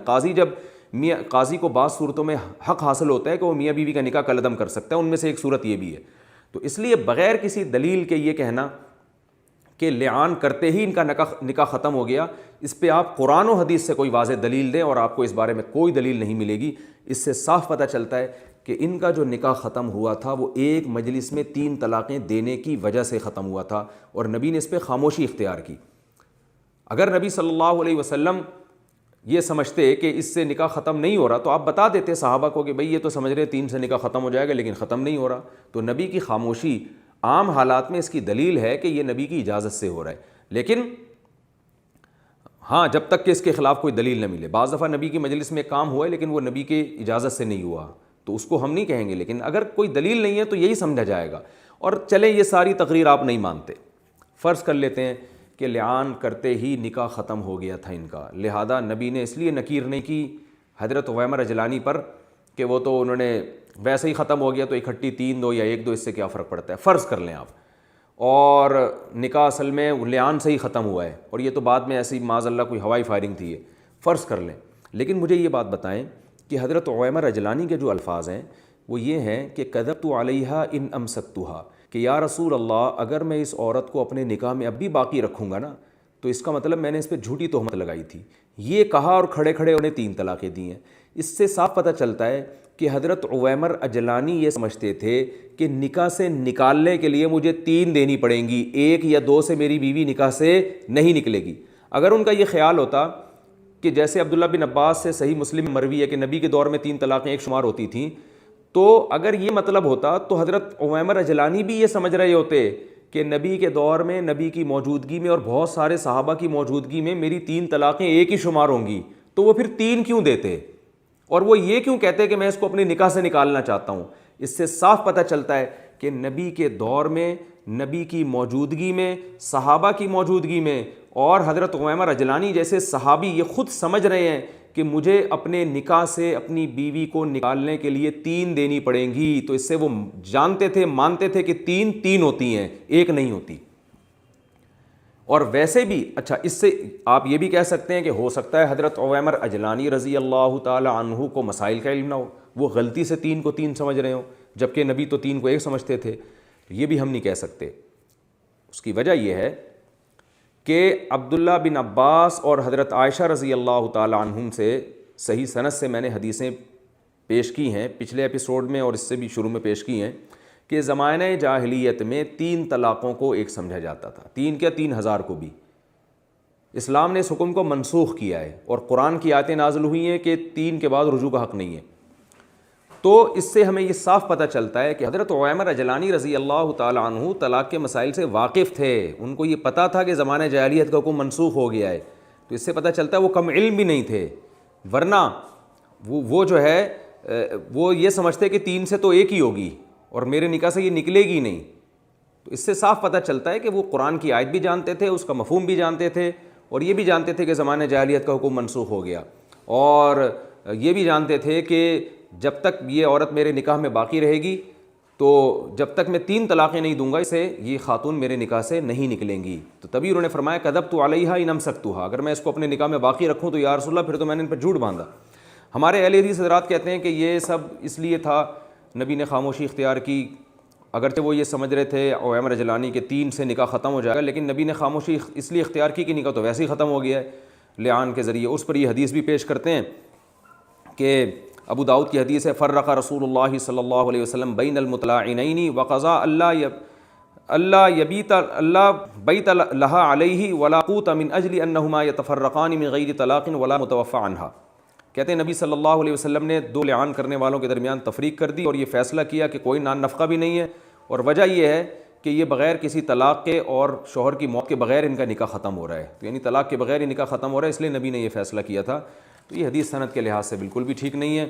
قاضی کو بعض صورتوں میں حق حاصل ہوتا ہے کہ وہ میاں بیوی کا نکاح کالعدم کر سکتا ہے, ان میں سے ایک صورت یہ بھی ہے. تو اس لیے بغیر کسی دلیل کے یہ کہنا کہ لعان کرتے ہی ان کا نکاح ختم ہو گیا, اس پہ آپ قرآن و حدیث سے کوئی واضح دلیل دیں اور آپ کو اس بارے میں کوئی دلیل نہیں ملے گی. اس سے صاف پتہ چلتا ہے کہ ان کا جو نکاح ختم ہوا تھا وہ ایک مجلس میں 3 طلاقیں دینے کی وجہ سے ختم ہوا تھا, اور نبی نے اس پہ خاموشی اختیار کی. اگر نبی صلی اللہ علیہ وسلم یہ سمجھتے کہ اس سے نکاح ختم نہیں ہو رہا تو آپ بتا دیتے صحابہ کو کہ بھئی یہ تو سمجھ رہے 3 سے نکاح ختم ہو جائے گا لیکن ختم نہیں ہو رہا. تو نبی کی خاموشی عام حالات میں اس کی دلیل ہے کہ یہ نبی کی اجازت سے ہو رہا ہے. لیکن ہاں جب تک کہ اس کے خلاف کوئی دلیل نہ ملے. بعض دفعہ نبی کی مجلس میں کام ہوا ہے لیکن وہ نبی کی اجازت سے نہیں ہوا تو اس کو ہم نہیں کہیں گے, لیکن اگر کوئی دلیل نہیں ہے تو یہی سمجھا جائے گا. اور چلیں یہ ساری تقریر آپ نہیں مانتے, فرض کر لیتے ہیں کہ لعان کرتے ہی نکاح ختم ہو گیا تھا ان کا, لہذا نبی نے اس لیے نکیر نہیں کی حضرت عویمر اجلانی پر کہ وہ تو انہوں نے ویسے ہی ختم ہو گیا تو اکٹھی 3 دو یا 1 دو اس سے کیا فرق پڑتا ہے. فرض کر لیں آپ, اور نکاح اصل میں لعان سے ہی ختم ہوا ہے اور یہ تو بعد میں ایسی معاذ اللہ کوئی ہوائی فائرنگ تھی ہے, فرض کر لیں. لیکن مجھے یہ بات بتائیں کہ حضرت عویمر اجلانی کے جو الفاظ ہیں وہ یہ ہیں کہ کذبت علیہا ان امسکتھا, کہ یا رسول اللہ اگر میں اس عورت کو اپنے نکاح میں اب بھی باقی رکھوں گا نا تو اس کا مطلب میں نے اس پہ جھوٹی تہمت لگائی تھی. یہ کہا اور کھڑے کھڑے انہیں 3 طلاقیں دی ہیں. اس سے صاف پتہ چلتا ہے کہ حضرت عویمر اجلانی یہ سمجھتے تھے کہ نکاح سے نکالنے کے لیے مجھے 3 دینی پڑیں گی, 1 یا 2 سے میری بیوی نکاح سے نہیں نکلے گی. اگر ان کا یہ خیال ہوتا کہ جیسے عبداللہ بن عباس سے صحیح مسلم مروی ہے کہ نبی کے دور میں 3 طلاقیں ایک شمار ہوتی تھیں, تو اگر یہ مطلب ہوتا تو حضرت عویمر اجلانی بھی یہ سمجھ رہے ہوتے کہ نبی کے دور میں نبی کی موجودگی میں اور بہت سارے صحابہ کی موجودگی میں میری 3 طلاقیں ایک ہی شمار ہوں گی, تو وہ پھر 3 کیوں دیتے اور وہ یہ کیوں کہتے کہ میں اس کو اپنے نکاح سے نکالنا چاہتا ہوں. اس سے صاف پتہ چلتا ہے کہ نبی کے دور میں, نبی کی موجودگی میں, صحابہ کی موجودگی میں, اور حضرت عویمر اجلانی جیسے صحابی یہ خود سمجھ رہے ہیں کہ مجھے اپنے نکاح سے اپنی بیوی کو نکالنے کے لیے 3 دینی پڑیں گی. تو اس سے وہ جانتے تھے, مانتے تھے کہ 3 ہوتی ہیں, 1 نہیں ہوتی. اور ویسے بھی اچھا اس سے آپ یہ بھی کہہ سکتے ہیں کہ ہو سکتا ہے حضرت عویمر اجلانی رضی اللہ تعالی عنہ کو مسائل کا علم نہ ہو, وہ غلطی سے 3 کو 3 سمجھ رہے ہوں جبکہ نبی تو 3 کو 1 سمجھتے تھے. یہ بھی ہم نہیں کہہ سکتے. اس کی وجہ یہ ہے کہ عبداللہ بن عباس اور حضرت عائشہ رضی اللہ تعالی عنہم سے صحیح سند سے میں نے حدیثیں پیش کی ہیں پچھلے ایپیسوڈ میں اور اس سے بھی شروع میں پیش کی ہیں کہ زمانہ جاہلیت میں 3 طلاقوں کو ایک سمجھا جاتا تھا, 3 کیا 3000 کو بھی. اسلام نے اس حکم کو منسوخ کیا ہے اور قرآن کی آیتیں نازل ہوئی ہیں کہ 3 کے بعد رجوع کا حق نہیں ہے. تو اس سے ہمیں یہ صاف پتہ چلتا ہے کہ حضرت عویمر اجلانی رضی اللہ تعالی عنہ طلاق کے مسائل سے واقف تھے, ان کو یہ پتہ تھا کہ زمانہ جاہلیت کا حکم منسوخ ہو گیا ہے. تو اس سے پتہ چلتا ہے وہ کم علم بھی نہیں تھے, ورنہ وہ جو ہے وہ یہ سمجھتے کہ 3 سے تو 1 ہی ہوگی اور میرے نکاح سے یہ نکلے گی نہیں. تو اس سے صاف پتہ چلتا ہے کہ وہ قرآن کی آیت بھی جانتے تھے, اس کا مفہوم بھی جانتے تھے, اور یہ بھی جانتے تھے کہ زمانہ جاہلیت کا حکم منسوخ ہو گیا, اور یہ بھی جانتے تھے کہ جب تک یہ عورت میرے نکاح میں باقی رہے گی تو جب تک میں 3 طلاقیں نہیں دوں گا اسے یہ خاتون میرے نکاح سے نہیں نکلیں گی. تو تبھی انہوں نے فرمایا کذبت علیہا ان امسکتھا, اگر میں اس کو اپنے نکاح میں باقی رکھوں تو یا رسول اللہ پھر تو میں نے ان پر جھوٹ باندھا. ہمارے اہل حدیث حضرات کہتے ہیں کہ یہ سب اس لیے تھا نبی نے خاموشی اختیار کی, اگرچہ وہ یہ سمجھ رہے تھے عویمر اجلانی کے 3 سے نکاح ختم ہو جائے گا, لیکن نبی نے خاموشی اس لیے اختیار کی کہ نکاح تو ویسے ہی ختم ہو گیا ہے لعان کے ذریعے. اس پر یہ حدیث بھی پیش کرتے ہیں کہ ابو داؤد کی حدیث ہے فرق رسول اللہ صلی اللہ علیہ وسلم بین المطلعنین وقضا اللہ بیت لها علیہ ولا قوت من اجل انہما یتفرقان من غیر طلاق ولا متوفى عنہا. کہتے ہیں نبی صلی اللہ علیہ وسلم نے 2 لعان کرنے والوں کے درمیان تفریق کر دی اور یہ فیصلہ کیا کہ کوئی نان نفقہ بھی نہیں ہے, اور وجہ یہ ہے کہ یہ بغیر کسی طلاق کے اور شوہر کی موت کے بغیر ان کا نکاح ختم ہو رہا ہے. تو یعنی طلاق کے بغیر ہی نکاح ختم ہو رہا ہے, اس لیے نبی نے یہ فیصلہ کیا تھا. تو یہ حدیث سند کے لحاظ سے بالکل بھی ٹھیک نہیں ہے,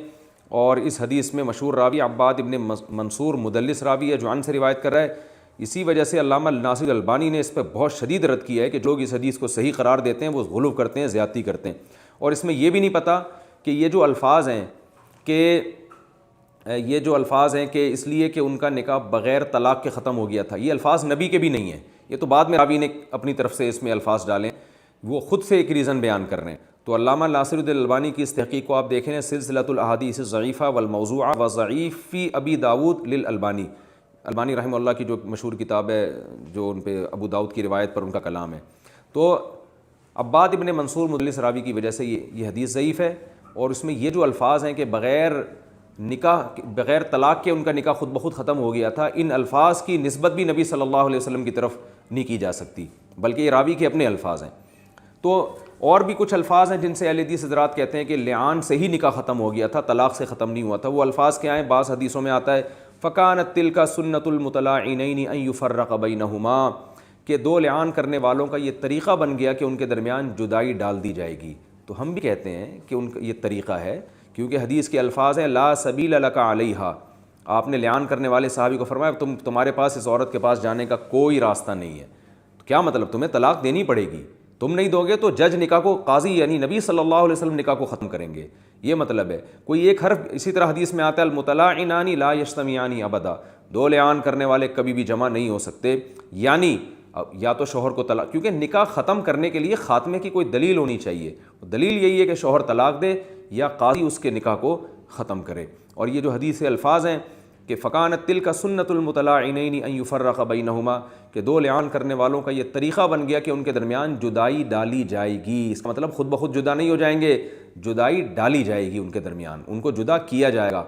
اور اس حدیث میں مشہور راوی عباد ابن منصور مدلس راوی ہے جو عن سے روایت کر رہا ہے اسی وجہ سے علامہ ناصر البانی نے اس پہ بہت شدید رد کیا ہے کہ جو لوگ اس حدیث کو صحیح قرار دیتے ہیں وہ غلو کرتے ہیں، زیادتی کرتے ہیں، اور اس میں یہ بھی نہیں پتہ کہ یہ جو الفاظ ہیں کہ اس لیے کہ ان کا نکاح بغیر طلاق کے ختم ہو گیا تھا، یہ الفاظ نبی کے بھی نہیں ہیں، یہ تو بعد میں راوی نے اپنی طرف سے اس میں الفاظ ڈالیں، وہ خود سے ایک ریزن بیان کر رہے ہیں۔ تو علامہ ناصر الدین البانی کی اس تحقیق کو آپ دیکھیں، سلسلۃ الاحادیث الضعیفہ والموضوعہ وضعیف فی ابی داود للالبانی، البانی رحمہ اللہ کی جو مشہور کتاب ہے، جو ان پہ ابو داؤد کی روایت پر ان کا کلام ہے۔ تو عباد ابن منصور مدلس راوی کی وجہ سے یہ حدیث ضعیف ہے، اور اس میں یہ جو الفاظ ہیں کہ بغیر طلاق کے ان کا نکاح خود بخود ختم ہو گیا تھا، ان الفاظ کی نسبت بھی نبی صلی اللہ علیہ وسلم کی طرف نہیں کی جا سکتی، بلکہ یہ راوی کے اپنے الفاظ ہیں۔ تو اور بھی کچھ الفاظ ہیں جن سے اہل حدیث حضرات کہتے ہیں کہ لعان سے ہی نکاح ختم ہو گیا تھا، طلاق سے ختم نہیں ہوا تھا۔ وہ الفاظ کیا ہیں؟ بعض حدیثوں میں آتا ہے فَكَانَتْ تِلْكَ سُنَّةُ الْمُتَلَاعِنَيْنِ أَن يُفَرَّقَ بَيْنَهُمَا، کہ دو لعان کرنے والوں کا یہ طریقہ بن گیا کہ ان کے درمیان جدائی ڈال دی جائے گی۔ تو ہم بھی کہتے ہیں کہ ان کا یہ طریقہ ہے، کیونکہ حدیث کے الفاظ ہیں لا سبیل لک علیہا، آپ نے لعان کرنے والے صحابی کو فرمایا تمہارے پاس اس عورت کے پاس جانے کا کوئی راستہ نہیں ہے۔ تو کیا مطلب؟ تمہیں طلاق دینی پڑے گی، تم نہیں دو گے تو جج نکاح کو، قاضی یعنی نبی صلی اللہ علیہ وسلم نکاح کو ختم کریں گے، یہ مطلب ہے۔ کوئی ایک حرف، اسی طرح حدیث میں آتا ہے المتلاعنان لا یجتمعان ابدا، دو لعان کرنے والے کبھی بھی جمع نہیں ہو سکتے، یعنی یا تو شوہر کو طلاق، کیونکہ نکاح ختم کرنے کے لیے خاتمے کی کوئی دلیل ہونی چاہیے، دلیل یہی ہے کہ شوہر طلاق دے یا قاضی اس کے نکاح کو ختم کرے۔ اور یہ جو حدیث کے الفاظ ہیں کہ فَكَانَتْ تِلْكَ سُنَّةُ الْمُتَلَاعِنَيْنِ أَن يُفَرَّقَ بَيْنَهُمَا، کہ دو لعان کرنے والوں کا یہ طریقہ بن گیا کہ ان کے درمیان جدائی ڈالی جائے گی۔ اس کا مطلب خود بخود جدا نہیں ہو جائیں گے، جدائی ڈالی جائے گی ان کے درمیان، ان کو جدا کیا جائے گا۔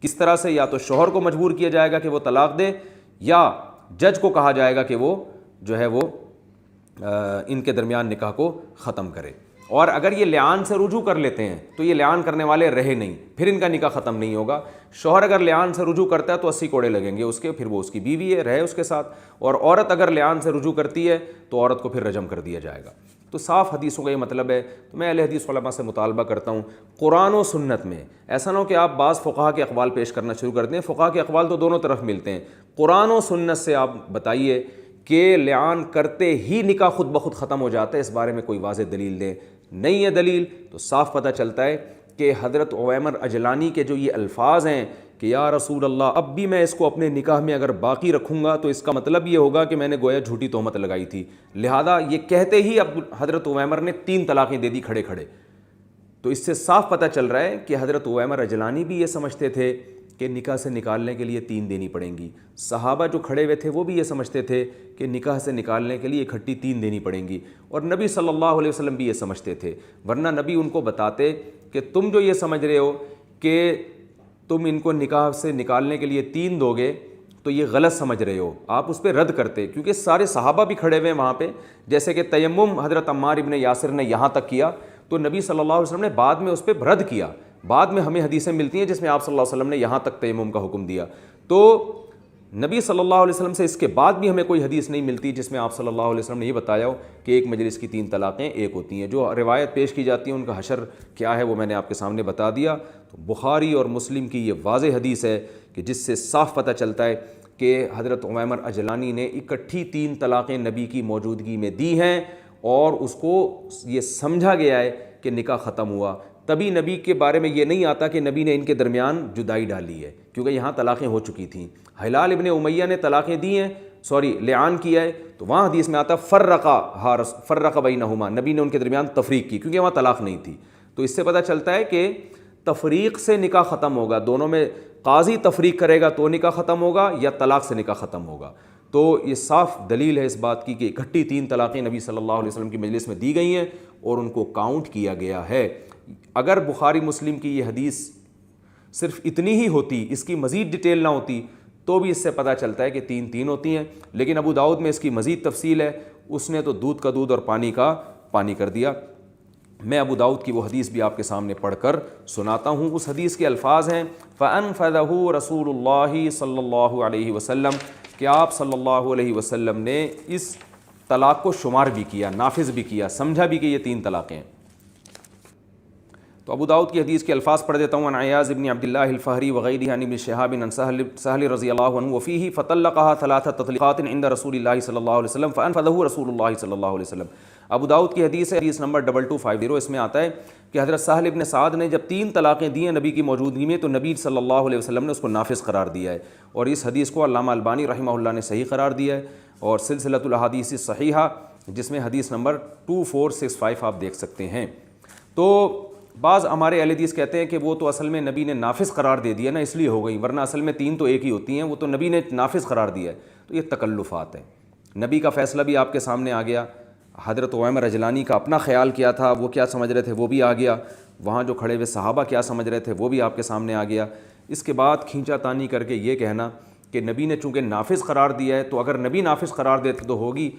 کس طرح سے؟ یا تو شوہر کو مجبور کیا جائے گا کہ وہ طلاق دے، یا جج کو کہا جائے گا کہ وہ جو ہے وہ ان کے درمیان نکاح کو ختم کرے۔ اور اگر یہ لعان سے رجوع کر لیتے ہیں تو یہ لعان کرنے والے رہے نہیں، پھر ان کا نکاح ختم نہیں ہوگا۔ شوہر اگر لعان سے رجوع کرتا ہے تو 80 کوڑے لگیں گے اس کے، پھر وہ اس کی بیوی ہے، رہے اس کے ساتھ، اور عورت اگر لعان سے رجوع کرتی ہے تو عورت کو پھر رجم کر دیا جائے گا۔ تو صاف حدیثوں کا یہ مطلب ہے۔ تو میں اہل حدیث علماء سے مطالبہ کرتا ہوں قرآن و سنت میں، ایسا نہ ہو کہ آپ بعض فقہا کے اقوال پیش کرنا شروع کر دیں، فقہا کے اقوال تو دونوں طرف ملتے ہیں، قرآن و سنت سے آپ بتائیے کہ لعان کرتے ہی نکاح خود بخود ختم ہو جاتا ہے، اس بارے میں کوئی واضح دلیل دیں۔ نہیں ہے دلیل تو صاف پتہ چلتا ہے کہ حضرت عویمر اجلانی کے جو یہ الفاظ ہیں کہ یا رسول اللہ اب بھی میں اس کو اپنے نکاح میں اگر باقی رکھوں گا تو اس کا مطلب یہ ہوگا کہ میں نے گویا جھوٹی تہمت لگائی تھی، لہذا یہ کہتے ہی اب حضرت عویمر نے 3 طلاقیں دے دی کھڑے کھڑے۔ تو اس سے صاف پتہ چل رہا ہے کہ حضرت عویمر اجلانی بھی یہ سمجھتے تھے کہ نکاح سے نکالنے کے لیے 3 دینی پڑیں گی، صحابہ جو کھڑے ہوئے تھے وہ بھی یہ سمجھتے تھے کہ نکاح سے نکالنے کے لیے اکٹھی 3 دینی پڑیں گی، اور نبی صلی اللہ علیہ وسلم بھی یہ سمجھتے تھے، ورنہ نبی ان کو بتاتے کہ تم جو یہ سمجھ رہے ہو کہ تم ان کو نکاح سے نکالنے کے لیے 3 دو گے تو یہ غلط سمجھ رہے ہو، آپ اس پہ رد کرتے، کیونکہ سارے صحابہ بھی کھڑے ہوئے ہیں وہاں پہ، جیسے کہ تیمم حضرت عمار ابن یاسر نے یہاں تک کیا تو نبی صلی اللہ علیہ وسلم نے بعد میں اس پہ رد کیا، بعد میں ہمیں حدیثیں ملتی ہیں جس میں آپ صلی اللہ علیہ وسلم نے یہاں تک تیمم کا حکم دیا۔ تو نبی صلی اللہ علیہ وسلم سے اس کے بعد بھی ہمیں کوئی حدیث نہیں ملتی جس میں آپ صلی اللہ علیہ وسلم نے یہ بتایا ہو کہ ایک مجلس کی 3 طلاقیں ایک ہوتی ہیں۔ جو روایت پیش کی جاتی ہیں ان کا حشر کیا ہے وہ میں نے آپ کے سامنے بتا دیا۔ تو بخاری اور مسلم کی یہ واضح حدیث ہے کہ جس سے صاف پتہ چلتا ہے کہ حضرت عویمر اجلانی نے اکٹھی 3 طلاقیں نبی کی موجودگی میں دی ہیں، اور اس کو یہ سمجھا گیا ہے کہ نکاح ختم ہوا، تبھی نبی کے بارے میں یہ نہیں آتا کہ نبی نے ان کے درمیان جدائی ڈالی ہے، کیونکہ یہاں طلاقیں ہو چکی تھیں۔ ہلال ابن امیہ نے طلاقیں دی ہیں، لعان کیا ہے، تو وہاں حدیث میں آتا فرق بینہما، نبی نے ان کے درمیان تفریق کی کیونکہ وہاں طلاق نہیں تھی۔ تو اس سے پتہ چلتا ہے کہ تفریق سے نکاح ختم ہوگا، دونوں میں قاضی تفریق کرے گا تو نکاح ختم ہوگا یا طلاق سے نکاح ختم ہوگا۔ تو یہ صاف دلیل ہے اس بات کی کہ اکٹھی 3 طلاقیں نبی صلی اللہ علیہ وسلم کی مجلس میں دی گئی ہیں اور ان کو کاؤنٹ کیا گیا ہے۔ اگر بخاری مسلم کی یہ حدیث صرف اتنی ہی ہوتی، اس کی مزید ڈیٹیل نہ ہوتی، تو بھی اس سے پتہ چلتا ہے کہ 3 ہوتی ہیں، لیکن ابو داؤد میں اس کی مزید تفصیل ہے، اس نے تو دودھ کا دودھ اور پانی کا پانی کر دیا۔ میں ابو داؤد کی وہ حدیث بھی آپ کے سامنے پڑھ کر سناتا ہوں۔ اس حدیث کے الفاظ ہیں فَأَنفَذَهُ رسول اللہ صلی اللہ علیہ وسلم، کہ آپ صلی اللہ علیہ وسلم نے اس طلاق کو شمار بھی کیا، نافذ بھی کیا، سمجھا بھی کہ یہ 3 طلاقیں ہیں۔ تو ابو داؤد کی حدیث کے الفاظ پڑھ دیتا ہوں. عن عیاض بن عبد اللہ الفہری وغیرہ عن ابن شہاب عن سہل رضی اللہ عنہ وفیہ فطلقها 3 تطلیقات عند رسول اللہ صلی اللہ علیہ وسلم فانفذہ رسول اللہ صلی اللہ علیہ وسلم. ابو داؤد کی حدیث ہے، حدیث نمبر 2250. اس میں آتا ہے کہ حضرت سہل ابن سعد نے جب 3 طلاقیں دی ہیں نبی کی موجودگی میں تو نبی صلی اللہ علیہ وسلم نے اس کو نافذ قرار دیا ہے. اور اس حدیث کو علامہ البانی رحمہ اللہ نے صحیح قرار دیا ہے، اور سلسلۃ الاحادیث الصحیحہ جس میں حدیث نمبر 2465 آپ دیکھ سکتے ہیں. تو بعض ہمارے اہل حدیث کہتے ہیں کہ وہ تو اصل میں نبی نے نافذ قرار دے دیا نا اس لیے ہو گئی، ورنہ اصل میں 3 تو ایک ہی ہوتی ہیں، وہ تو نبی نے نافذ قرار دیا ہے. تو یہ تکلفات ہیں. نبی کا فیصلہ بھی آپ کے سامنے آ گیا، حضرت عمر رجلانی کا اپنا خیال کیا تھا، وہ کیا سمجھ رہے تھے وہ بھی آ گیا، وہاں جو کھڑے ہوئے صحابہ کیا سمجھ رہے تھے وہ بھی آپ کے سامنے آ گیا. اس کے بعد کھینچا تانی کر کے یہ کہنا کہ نبی نے چونکہ نافذ قرار دیا ہے تو اگر نبی نافذ قرار دیتے تو ہوگی.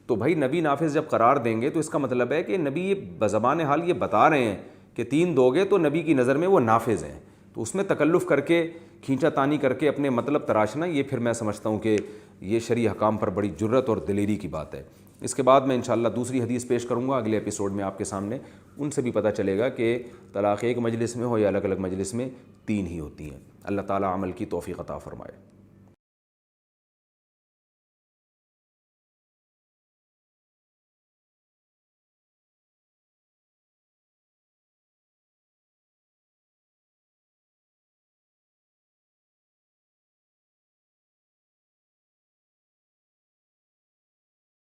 تو بھائی نبی نافذ جب قرار دیں گے تو اس کا مطلب ہے کہ نبی یہ بزبان حال یہ بتا رہے ہیں کہ 3 دو گے تو نبی کی نظر میں وہ نافذ ہیں. تو اس میں تکلف کر کے کھینچا تانی کر کے اپنے مطلب تراشنا، یہ پھر میں سمجھتا ہوں کہ یہ شرعی حکام پر بڑی جرت اور دلیری کی بات ہے. اس کے بعد میں انشاءاللہ دوسری حدیث پیش کروں گا اگلے ایپیسوڈ میں آپ کے سامنے، ان سے بھی پتہ چلے گا کہ طلاق ایک مجلس میں ہو یا الگ الگ مجلس میں 3 ہی ہوتی ہیں. اللہ تعالیٰ عمل کی توفیق عطا فرمائے.